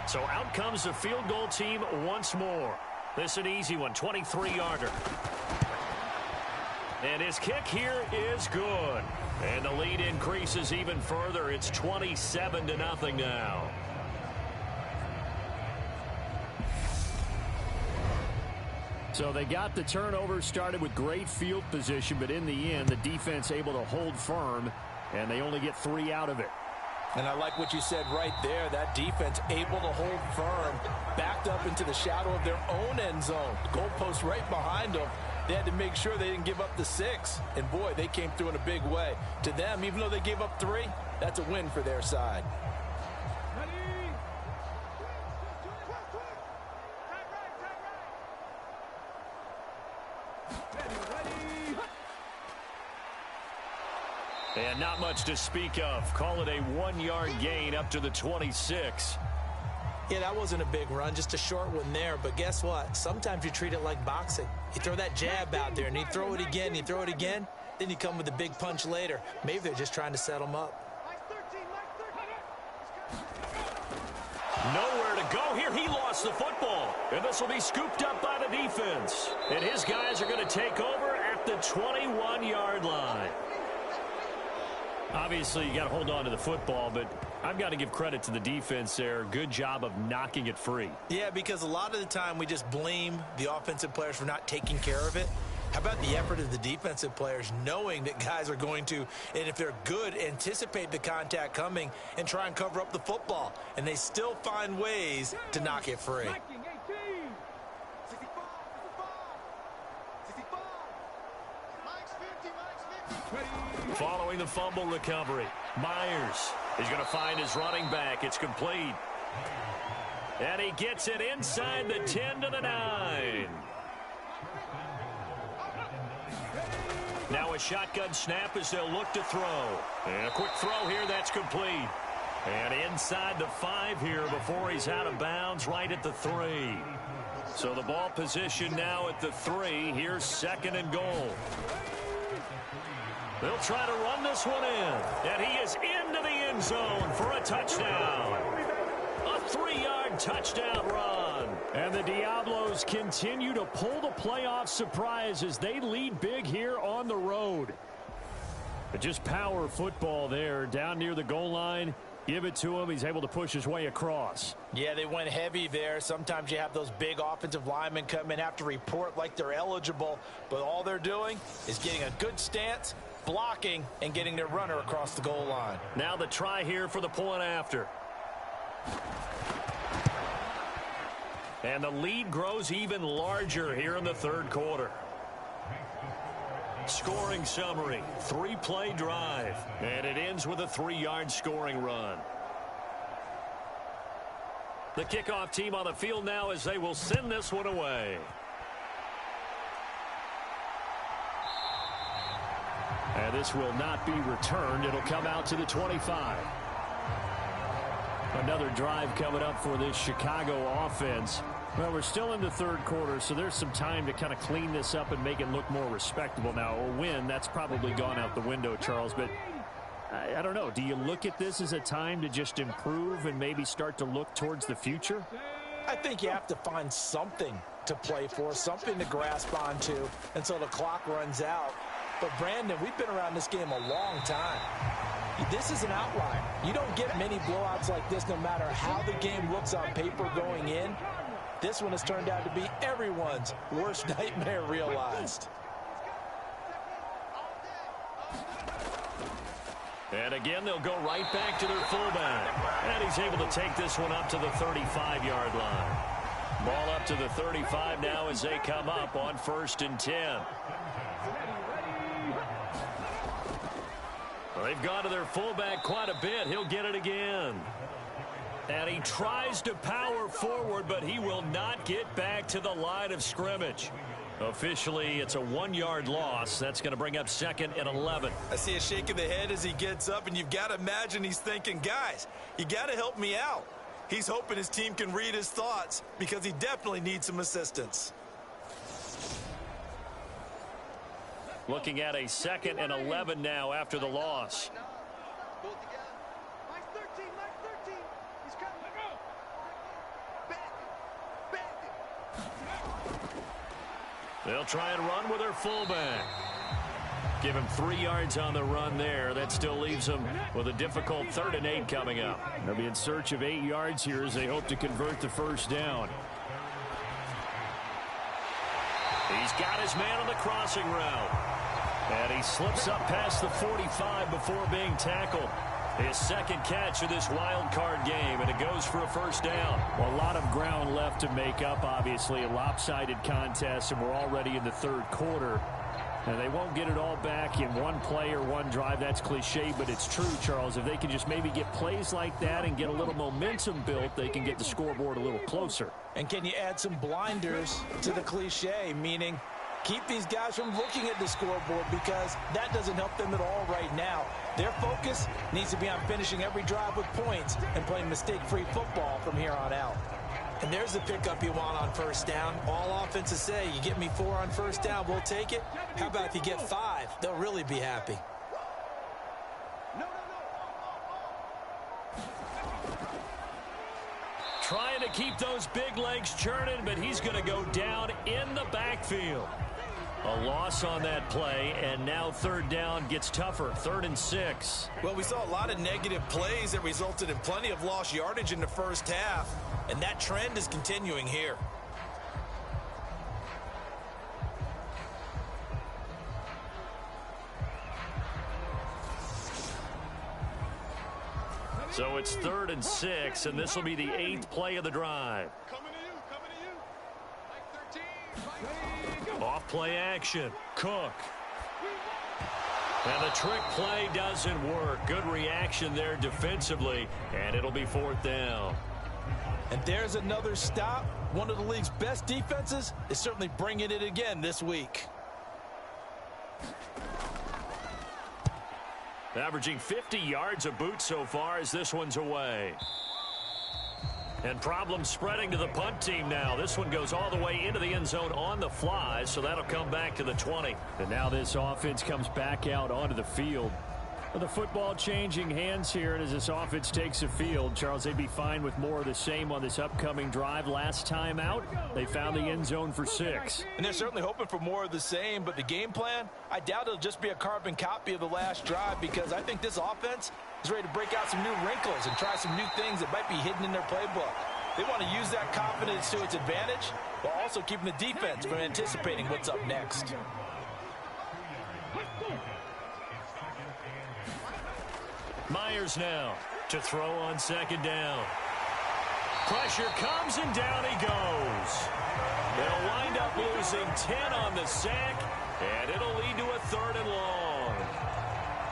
So out comes the field goal team once more. This an easy one, 23-yarder. And his kick here is good. And the lead increases even further. It's 27-0 now. So they got the turnover started with great field position, but in the end, the defense able to hold firm, and they only get 3 out of it. And I like what you said right there. That defense able to hold firm, backed up into the shadow of their own end zone. Goalpost right behind them. They had to make sure they didn't give up the 6. And, boy, they came through in a big way. To them, even though they gave up 3, that's a win for their side. And not much to speak of. Call it a 1-yard gain up to the 26. Yeah, that wasn't a big run, just a short one there. But guess what? Sometimes you treat it like boxing. You throw that jab out there, and you throw it again, you throw it again, then you come with a big punch later. Maybe they're just trying to set them up. Nowhere to go here. He lost the football. And this will be scooped up by the defense. And his guys are going to take over at the 21-yard line. Obviously, you got to hold on to the football, but I've got to give credit to the defense there. Good job of knocking it free. Yeah, because a lot of the time we just blame the offensive players for not taking care of it. How about the effort of the defensive players knowing that guys are going to, and if they're good, anticipate the contact coming and try and cover up the football. And they still find ways to knock it free. Following the fumble recovery, Myers is going to find his running back. It's complete. And he gets it inside the 10 to the 9. Now a shotgun snap as they'll look to throw. And a quick throw here, that's complete. And inside the 5 here before he's out of bounds, right at the 3. So the ball position now at the 3. Here's 2nd and goal. They'll try to run this one in. And he is into the end zone for a touchdown. A 3-yard touchdown run. And the Diablos continue to pull the playoff surprise as they lead big here on the road. But just power football there down near the goal line. Give it to him. He's able to push his way across. Yeah, they went heavy there. Sometimes you have those big offensive linemen come in, have to report like they're eligible. But all they're doing is getting a good stance, blocking, and getting their runner across the goal line. Now the try here for the point after. And the lead grows even larger here in the 3rd quarter. Scoring summary, 3-play drive. And it ends with a 3-yard scoring run. The kickoff team on the field now as they will send this one away. And this will not be returned. It'll come out to the 25. Another drive coming up for this Chicago offense. Well, we're still in the 3rd quarter, so there's some time to kind of clean this up and make it look more respectable. Now, a win, that's probably gone out the window, Charles, but I don't know. Do you look at this as a time to just improve and maybe start to look towards the future? I think you have to find something to play for, something to grasp onto until the clock runs out. But, Brandon, we've been around this game a long time. This is an outlier. You don't get many blowouts like this no matter how the game looks on paper going in. This one has turned out to be everyone's worst nightmare realized. And again, they'll go right back to their fullback. And he's able to take this one up to the 35-yard line. Ball up to the 35 now as they come up on 1st and 10. Well, they've gone to their fullback quite a bit. He'll get it again. And he tries to power forward, but he will not get back to the line of scrimmage. Officially, it's a 1-yard loss. That's going to bring up 2nd and 11. I see a shake of the head as he gets up, and you've got to imagine he's thinking, guys, you got to help me out. He's hoping his team can read his thoughts because he definitely needs some assistance. Looking at a 2nd and 11 now after the loss. They'll try and run with their fullback. Give him 3 yards on the run there. That still leaves them with a difficult 3rd and 8 coming up. They'll be in search of 8 yards here as they hope to convert the first down. He's got his man on the crossing route. And he slips up past the 45 before being tackled. His 2nd catch of this wild card game, and it goes for a first down. Well, a lot of ground left to make up, obviously. A lopsided contest, and we're already in the 3rd quarter. And they won't get it all back in one play or one drive. That's cliche, but it's true, Charles. If they can just maybe get plays like that and get a little momentum built, they can get the scoreboard a little closer. And can you add some blinders to the cliche, meaning keep these guys from looking at the scoreboard, because that doesn't help them at all right now. Their focus needs to be on finishing every drive with points and playing mistake-free football from here on out. And there's the pickup you want on first down. All offenses say, you get me 4 on first down, we'll take it. How about if you get 5? They'll really be happy. Trying to keep those big legs churning, but he's going to go down in the backfield. A loss on that play, and now 3rd down gets tougher. 3rd and 6. Well, we saw a lot of negative plays that resulted in plenty of lost yardage in the first half, and that trend is continuing here. So it's 3rd and 6, and this will be the 8th play of the drive. Off play action. Cook. And the trick play doesn't work. Good reaction there defensively, and it'll be 4th down. And there's another stop. One of the league's best defenses is certainly bringing it again this week. Averaging 50 yards a boot so far as this one's away. And problems spreading to the punt team now. This one goes all the way into the end zone on the fly, so that'll come back to the 20. And now this offense comes back out onto the field. Well, the football changing hands here, and as this offense takes the field, Charles, they'd be fine with more of the same on this upcoming drive. Last time out, they found the end zone for 6. And they're certainly hoping for more of the same, but the game plan, I doubt it'll just be a carbon copy of the last drive, because I think this offense is ready to break out some new wrinkles and try some new things that might be hidden in their playbook. They want to use that confidence to its advantage, while also keeping the defense from anticipating what's up next. Myers now to throw on 2nd down. Pressure comes, and down he goes. They'll wind up losing 10 on the sack, and it'll lead to a 3rd and long.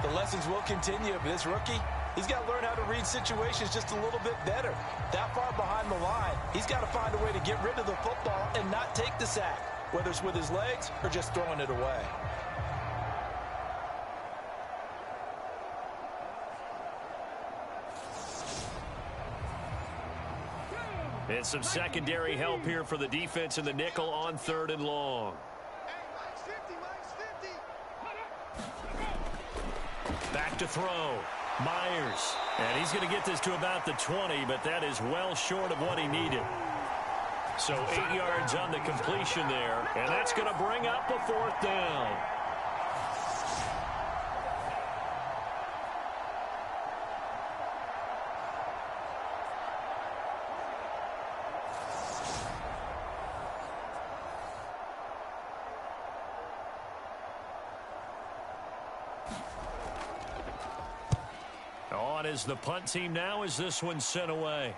The lessons will continue, but this rookie, he's got to learn how to read situations just a little bit better. That far behind the line, he's got to find a way to get rid of the football and not take the sack, whether it's with his legs or just throwing it away. And some secondary help here for the defense in the nickel on 3rd and long. Back to throw. Myers. And he's going to get this to about the 20, but that is well short of what he needed. So 8 yards on the completion there, and that's going to bring up a 4th down. On is the punt team now as this one's sent away.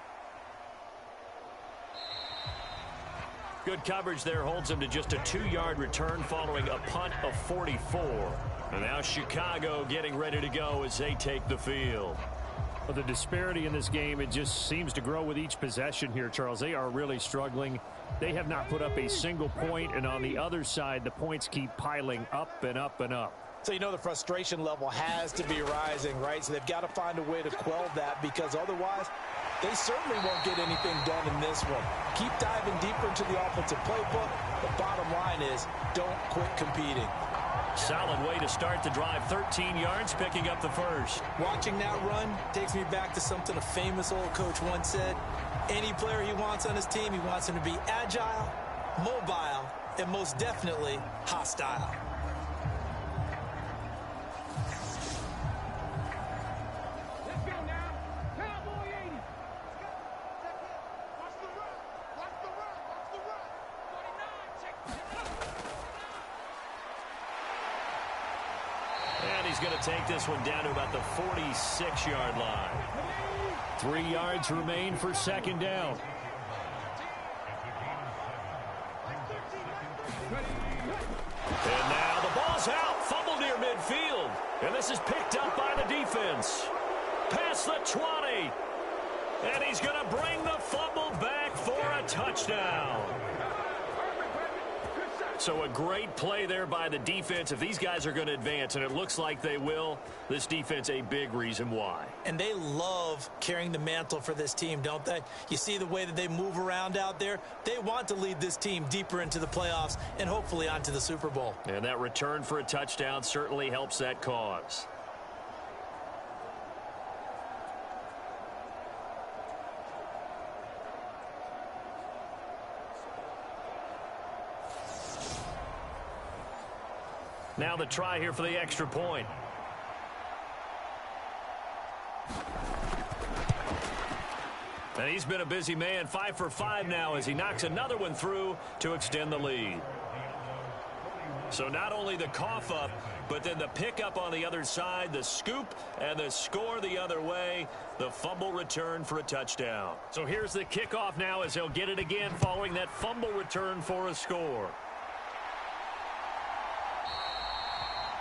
Good coverage there holds him to just a 2-yard return following a punt of 44. And now Chicago getting ready to go as they take the field. Well, the disparity in this game, it just seems to grow with each possession here, Charles. They are really struggling. They have not put up a single point, and on the other side, the points keep piling up and up and up. So you know the frustration level has to be rising, right? So they've got to find a way to quell that, because otherwise they certainly won't get anything done in this one. Keep diving deeper into the offensive playbook. The bottom line is don't quit competing. Solid way to start the drive. 13 yards, picking up the first. Watching that run takes me back to something a famous old coach once said. Any player he wants on his team, he wants him to be agile, mobile, and most definitely hostile. Let's go now. Cowboy 80. Watch the run. Watch the run. Watch the run. 49. Check. And he's going to take this one down to about the 46-yard line. 3 yards remain for second down. And now the ball's out. Fumble near midfield. And this is picked up by the defense. Past the 20. And he's going to bring the fumble back for a touchdown. So a great play there by the defense. If these guys are going to advance, and it looks like they will, this defense a big reason why. And they love carrying the mantle for this team, don't they? You see the way that they move around out there? They want to lead this team deeper into the playoffs and hopefully onto the Super Bowl. And that return for a touchdown certainly helps that cause. Now the try here for the extra point. And he's been a busy man. 5 for 5 now as he knocks another one through to extend the lead. So not only the cough up, but then the pickup on the other side, the scoop, and the score the other way. The fumble return for a touchdown. So here's the kickoff now as he'll get it again following that fumble return for a score.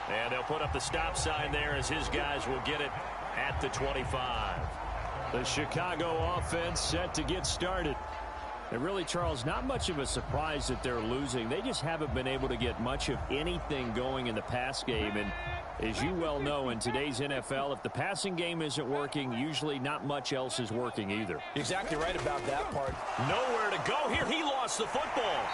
And they'll put up the stop sign there as his guys will get it at the 25. The Chicago offense set to get started. And really, Charles, not much of a surprise that they're losing. They just haven't been able to get much of anything going in the pass game. And as you well know, in today's NFL, if the passing game isn't working, usually not much else is working either. Exactly right about that part. Nowhere to go here. He lost the football.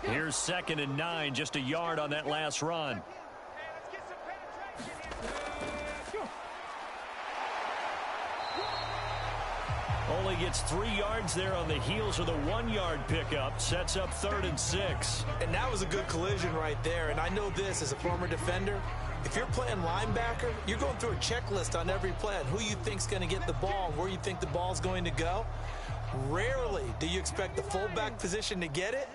Here's 2nd and 9, just a yard on that last run. Only gets 3 yards there on the heels of the 1-yard pickup. Sets up 3rd and 6. And that was a good collision right there. And I know this as a former defender. If you're playing linebacker, you're going through a checklist on every play on who you think's going to get the ball and where you think the ball's going to go. Rarely do you expect the fullback position to get it.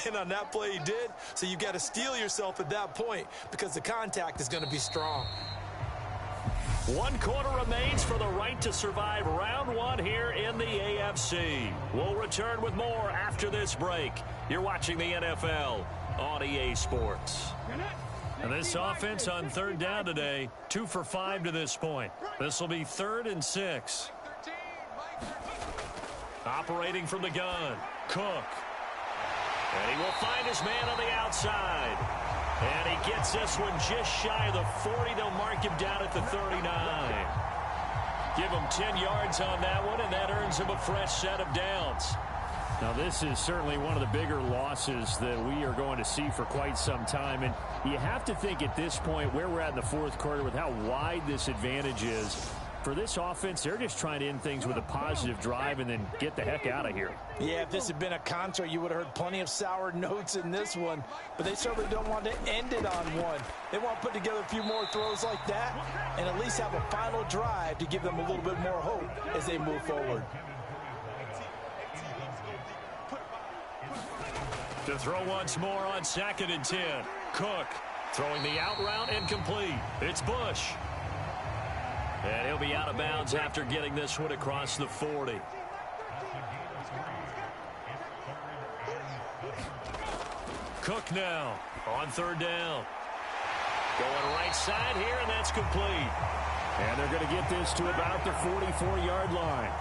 And on that play he did. So you've got to steel yourself at that point because the contact is going to be strong. 1 quarter remains for the right to survive round 1 here in the AFC. We'll return with more after this break. You're watching the NFL on EA Sports. And this offense on 3rd down today, 2 for 5 to this point. This will be 3rd and 6. Operating from the gun, Cook. And he will find his man on the outside. And he gets this one just shy of the 40. They'll mark him down at the 39. Give him 10 yards on that one, and that earns him a fresh set of downs. Now, this is certainly one of the bigger losses that we are going to see for quite some time. And you have to think at this point where we're at in the 4th quarter with how wide this advantage is, For this offense, they're just trying to end things with a positive drive and then get the heck out of here. Yeah, if this had been a concert, you would have heard plenty of sour notes in this one. But they certainly don't want to end it on one. They want to put together a few more throws like that and at least have a final drive to give them a little bit more hope as they move forward. To throw once more on 2nd and 10. Cook throwing the out route incomplete. It's Bush. And he'll be out of bounds after getting this one across the 40. Cook now on 3rd down. Going right side here, and that's complete. And they're going to get this to about the 44-yard line.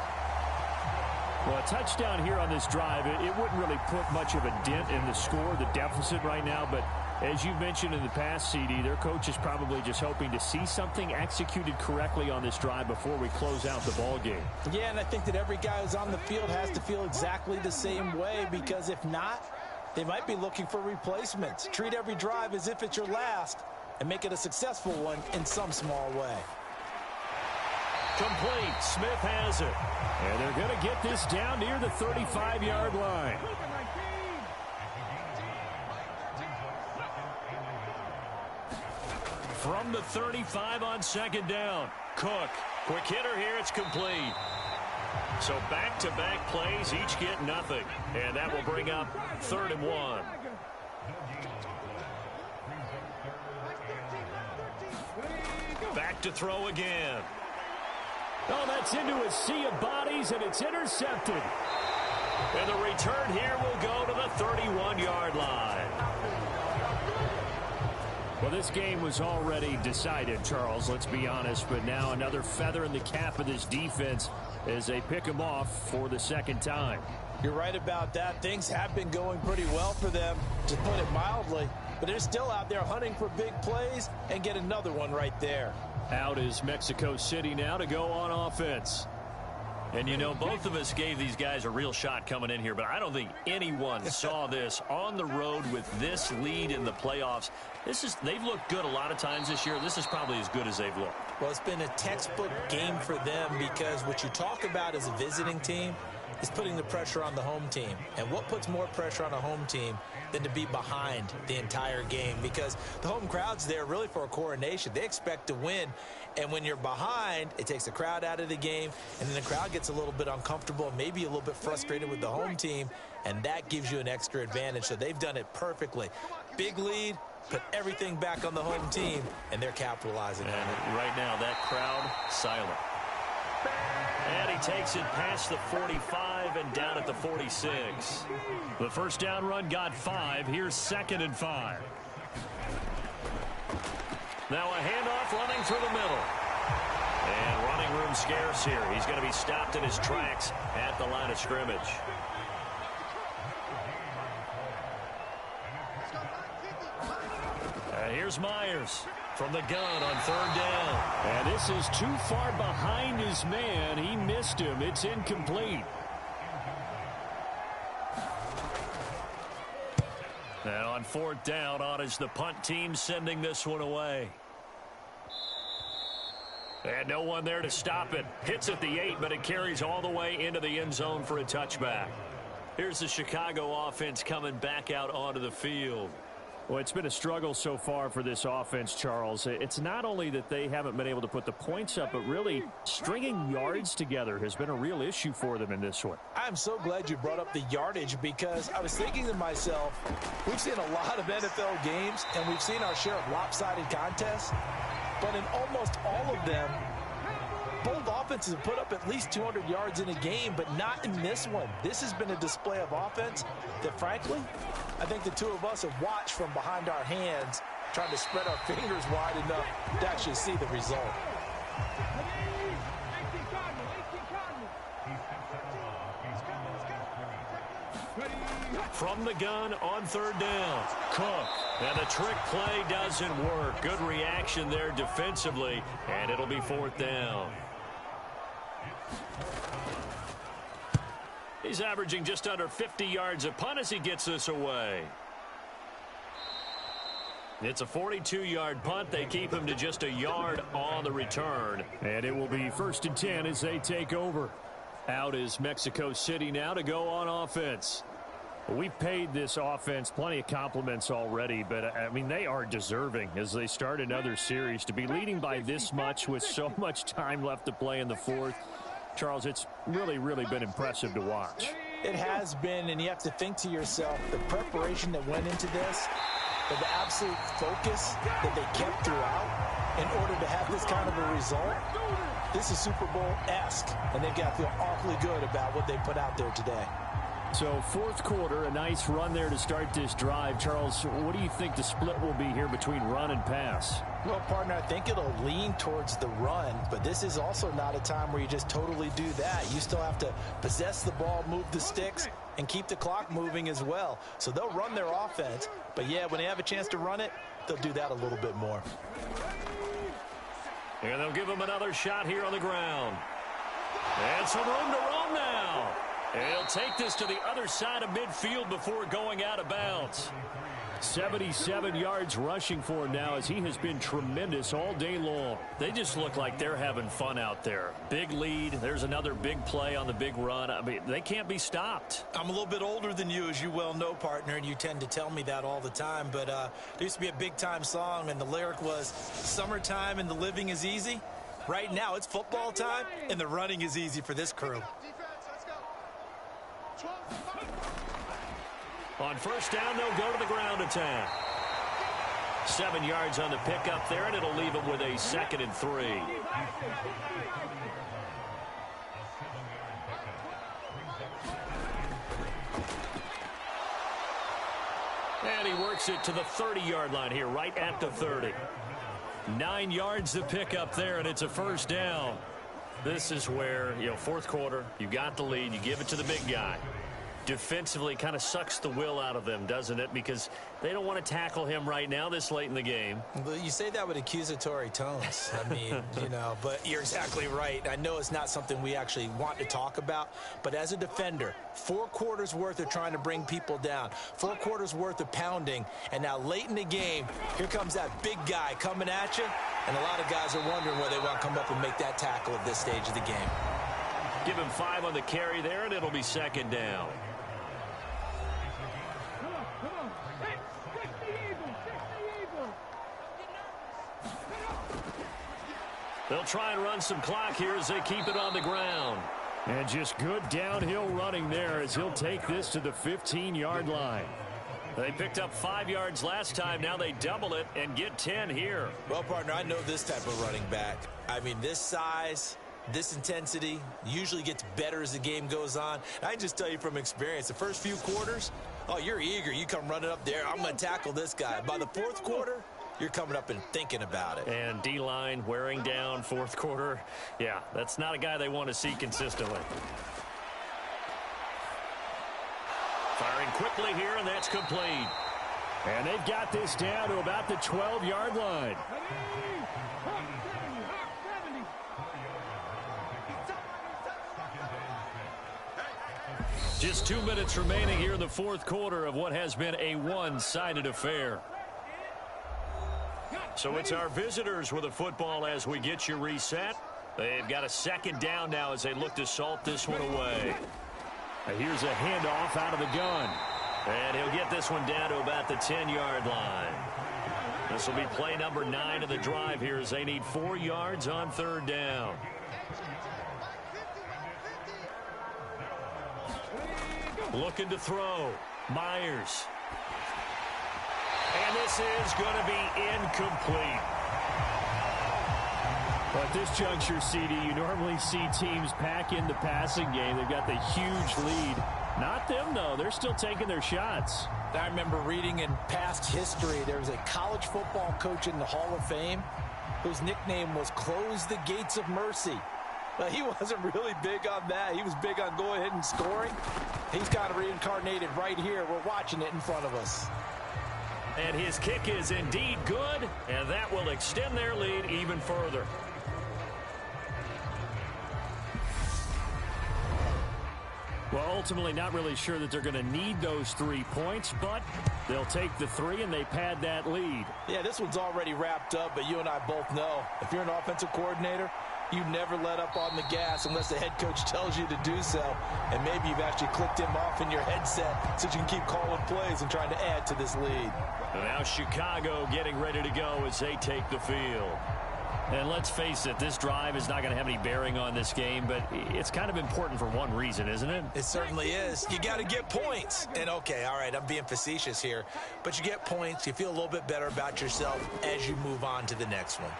Well, a touchdown here on this drive, it wouldn't really put much of a dent in the score, the deficit right now. But as you've mentioned in the past, CD, their coach is probably just hoping to see something executed correctly on this drive before we close out the ball game. Yeah, and I think that every guy who's on the field has to feel exactly the same way, because if not, they might be looking for replacements. Treat every drive as if it's your last and make it a successful one in some small way. Complete. Smith has it. And they're going to get this down near the 35-yard line. From the 35 on 2nd down. Cook. Quick hitter here. It's complete. So back-to-back plays, each get nothing. And that will bring up 3rd and 1. Back to throw again. Oh, that's into a sea of bodies, and it's intercepted. And the return here will go to the 31-yard line. Well, this game was already decided, Charles, let's be honest. But now another feather in the cap of this defense as they pick them off for the 2nd time. You're right about that. Things have been going pretty well for them, to put it mildly. But they're still out there hunting for big plays and get another one right there. Out is Mexico City now to go on offense. And, you know, both of us gave these guys a real shot coming in here, but I don't think anyone saw this on the road with this lead in the playoffs. They've looked good a lot of times this year. This is probably as good as they've looked. Well, it's been a textbook game for them, because what you talk about as a visiting team is putting the pressure on the home team. And what puts more pressure on a home team than to be behind the entire game? Because the home crowd's there really for a coronation. They expect to win. And when you're behind, it takes the crowd out of the game, and then the crowd gets a little bit uncomfortable, maybe a little bit frustrated with the home team, and that gives you an extra advantage. So they've done it perfectly. Big lead, put everything back on the home team, and they're capitalizing on it. Right now, that crowd silent. And he takes it past the 45 and down at the 46. The first down run got 5. Here's 2nd and 5. Now a handoff running through the middle. And running room scarce here. He's going to be stopped in his tracks at the line of scrimmage. And here's Myers from the gun on 3rd down. And this is too far behind his man. He missed him. It's incomplete. Now on 4th down, on is the punt team sending this one away. And no one there to stop it. Hits at the 8, but it carries all the way into the end zone for a touchback. Here's the Chicago offense coming back out onto the field. Well, it's been a struggle so far for this offense, Charles. It's not only that they haven't been able to put the points up, but really stringing yards together has been a real issue for them in this one. I'm so glad you brought up the yardage, because I was thinking to myself, we've seen a lot of NFL games, and we've seen our share of lopsided contests, but in almost all of them, both offenses have put up at least 200 yards in a game, but not in this one. This has been a display of offense that, frankly, I think the two of us have watched from behind our hands, trying to spread our fingers wide enough to actually see the result. From the gun on 3rd down, Cook. And the trick play doesn't work. Good reaction there defensively, and it'll be 4th down. He's averaging just under 50 yards a punt as he gets this away. It's a 42-yard punt. They keep him to just a yard on the return. And it will be 1st and 10 as they take over. Out is Mexico City now to go on offense. We've paid this offense plenty of compliments already, but, I mean, they are deserving as they start another series. To be leading by this much with so much time left to play in the fourth, Charles, it's really, really been impressive to watch. It has been, and you have to think to yourself, the preparation that went into this, but the absolute focus that they kept throughout in order to have this kind of a result, this is Super Bowl-esque, and they've got to feel awfully good about what they put out there today. So fourth quarter, a nice run there to start this drive. Charles, what do you think the split will be here between run and pass? Well, partner, I think it'll lean towards the run, but this is also not a time where you just totally do that. You still have to possess the ball, move the sticks, and keep the clock moving as well. So they'll run their offense, but yeah, when they have a chance to run it, they'll do that a little bit more. And they'll give him another shot here on the ground. And some room to roam now. And he'll take this to the other side of midfield before going out of bounds. 77 yards rushing for him now as he has been tremendous all day long. They just look like they're having fun out there. Big lead. There's another big play on the big run. I mean, they can't be stopped. I'm a little bit older than you, as you well know, partner, and you tend to tell me that all the time. But there used to be a big-time song, and the lyric was, "Summertime and the living is easy." Right now, it's football time, and the running is easy for this crew. On first down, they'll go to the ground attack. 7 yards on the pickup there, and it'll leave them with a 2nd and 3. And he works it to the 30-yard line here, right at the 30. 9 yards to pick up there, and it's a first down. This is where, fourth quarter, you got the lead, you give it to the big guy. Defensively kind of sucks the will out of them, doesn't it? Because they don't want to tackle him right now this late in the game. But you say that with accusatory tones. I mean, but you're exactly right. I know it's not something we actually want to talk about, but as a defender, 4 quarters worth of trying to bring people down, 4 quarters worth of pounding, and now late in the game, here comes that big guy coming at you, and a lot of guys are wondering whether they want to come up and make that tackle at this stage of the game. Give him 5 on the carry there, and it'll be 2nd down. They'll try and run some clock here as they keep it on the ground. And just good downhill running there as he'll take this to the 15-yard line. They picked up 5 yards last time. Now they double it and get 10 here. Well, partner, I know this type of running back. I mean, this size, this intensity usually gets better as the game goes on. I can just tell you from experience, the first few quarters, you're eager. You come running up there. I'm going to tackle this guy. By the fourth quarter, you're coming up and thinking about it. And D-line wearing down fourth quarter. Yeah, that's not a guy they want to see consistently. Firing quickly here, and that's complete. And they've got this down to about the 12-yard line. Just 2 minutes remaining here in the fourth quarter of what has been a one-sided affair. So it's our visitors with the football as we get you reset. They've got a 2nd down now as they look to salt this one away. Here's a handoff out of the gun. And he'll get this one down to about the 10-yard line. This will be play number 9 of the drive here as they need 4 yards on 3rd down. Looking to throw. Myers. And this is going to be incomplete. But at this juncture, CD, you normally see teams pack in the passing game. They've got the huge lead. Not them, though. They're still taking their shots. I remember reading in past history, there was a college football coach in the Hall of Fame whose nickname was Close the Gates of Mercy. But he wasn't really big on that. He was big on going ahead and scoring. He's kind of reincarnated right here. We're watching it in front of us. And his kick is indeed good, and that will extend their lead even further. Well, ultimately not really sure that they're going to need those 3 points, but they'll take the 3 and they pad that lead. Yeah, this one's already wrapped up, but you and I both know if you're an offensive coordinator, you never let up on the gas unless the head coach tells you to do so. And maybe you've actually clicked him off in your headset so you can keep calling plays and trying to add to this lead. And now Chicago getting ready to go as they take the field. And let's face it, this drive is not going to have any bearing on this game, but it's kind of important for one reason, isn't it? It certainly is. You got to get points. And, okay, all right, I'm being facetious here, but you get points. You feel a little bit better about yourself as you move on to the next one.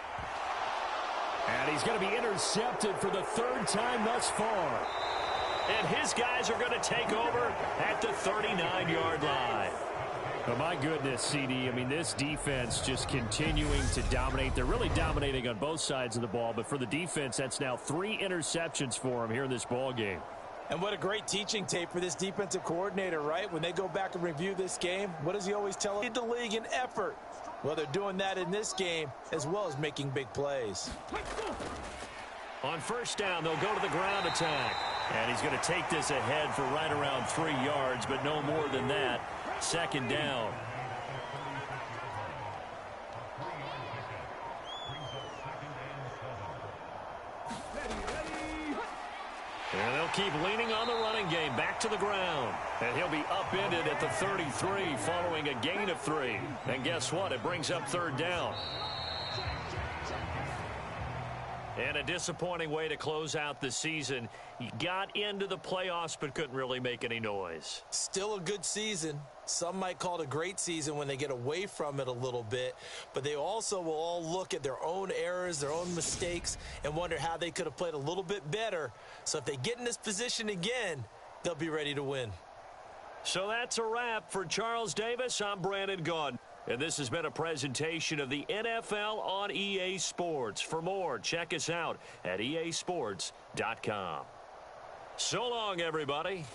And he's going to be intercepted for the 3rd time thus far. And his guys are going to take over at the 39-yard line. Oh, my goodness, CD. I mean, this defense just continuing to dominate. They're really dominating on both sides of the ball, but for the defense, that's now 3 interceptions for them here in this ball game. And what a great teaching tape for this defensive coordinator, right? When they go back and review this game, what does he always tell them? Lead the league in effort. Well, they're doing that in this game as well as making big plays. On first down, they'll go to the ground attack. And he's going to take this ahead for right around 3 yards, but no more than that. 2nd down. And they'll keep leaning on the running game. Back to the ground. And he'll be upended at the 33 following a gain of 3. And guess what? It brings up 3rd down. And a disappointing way to close out the season. He got into the playoffs but couldn't really make any noise. Still a good season. Some might call it a great season when they get away from it a little bit. But they also will all look at their own errors, their own mistakes, and wonder how they could have played a little bit better. So if they get in this position again, they'll be ready to win. So that's a wrap for Charles Davis. I'm Brandon Gaudin. And this has been a presentation of the NFL on EA Sports. For more, check us out at easports.com. So long, everybody.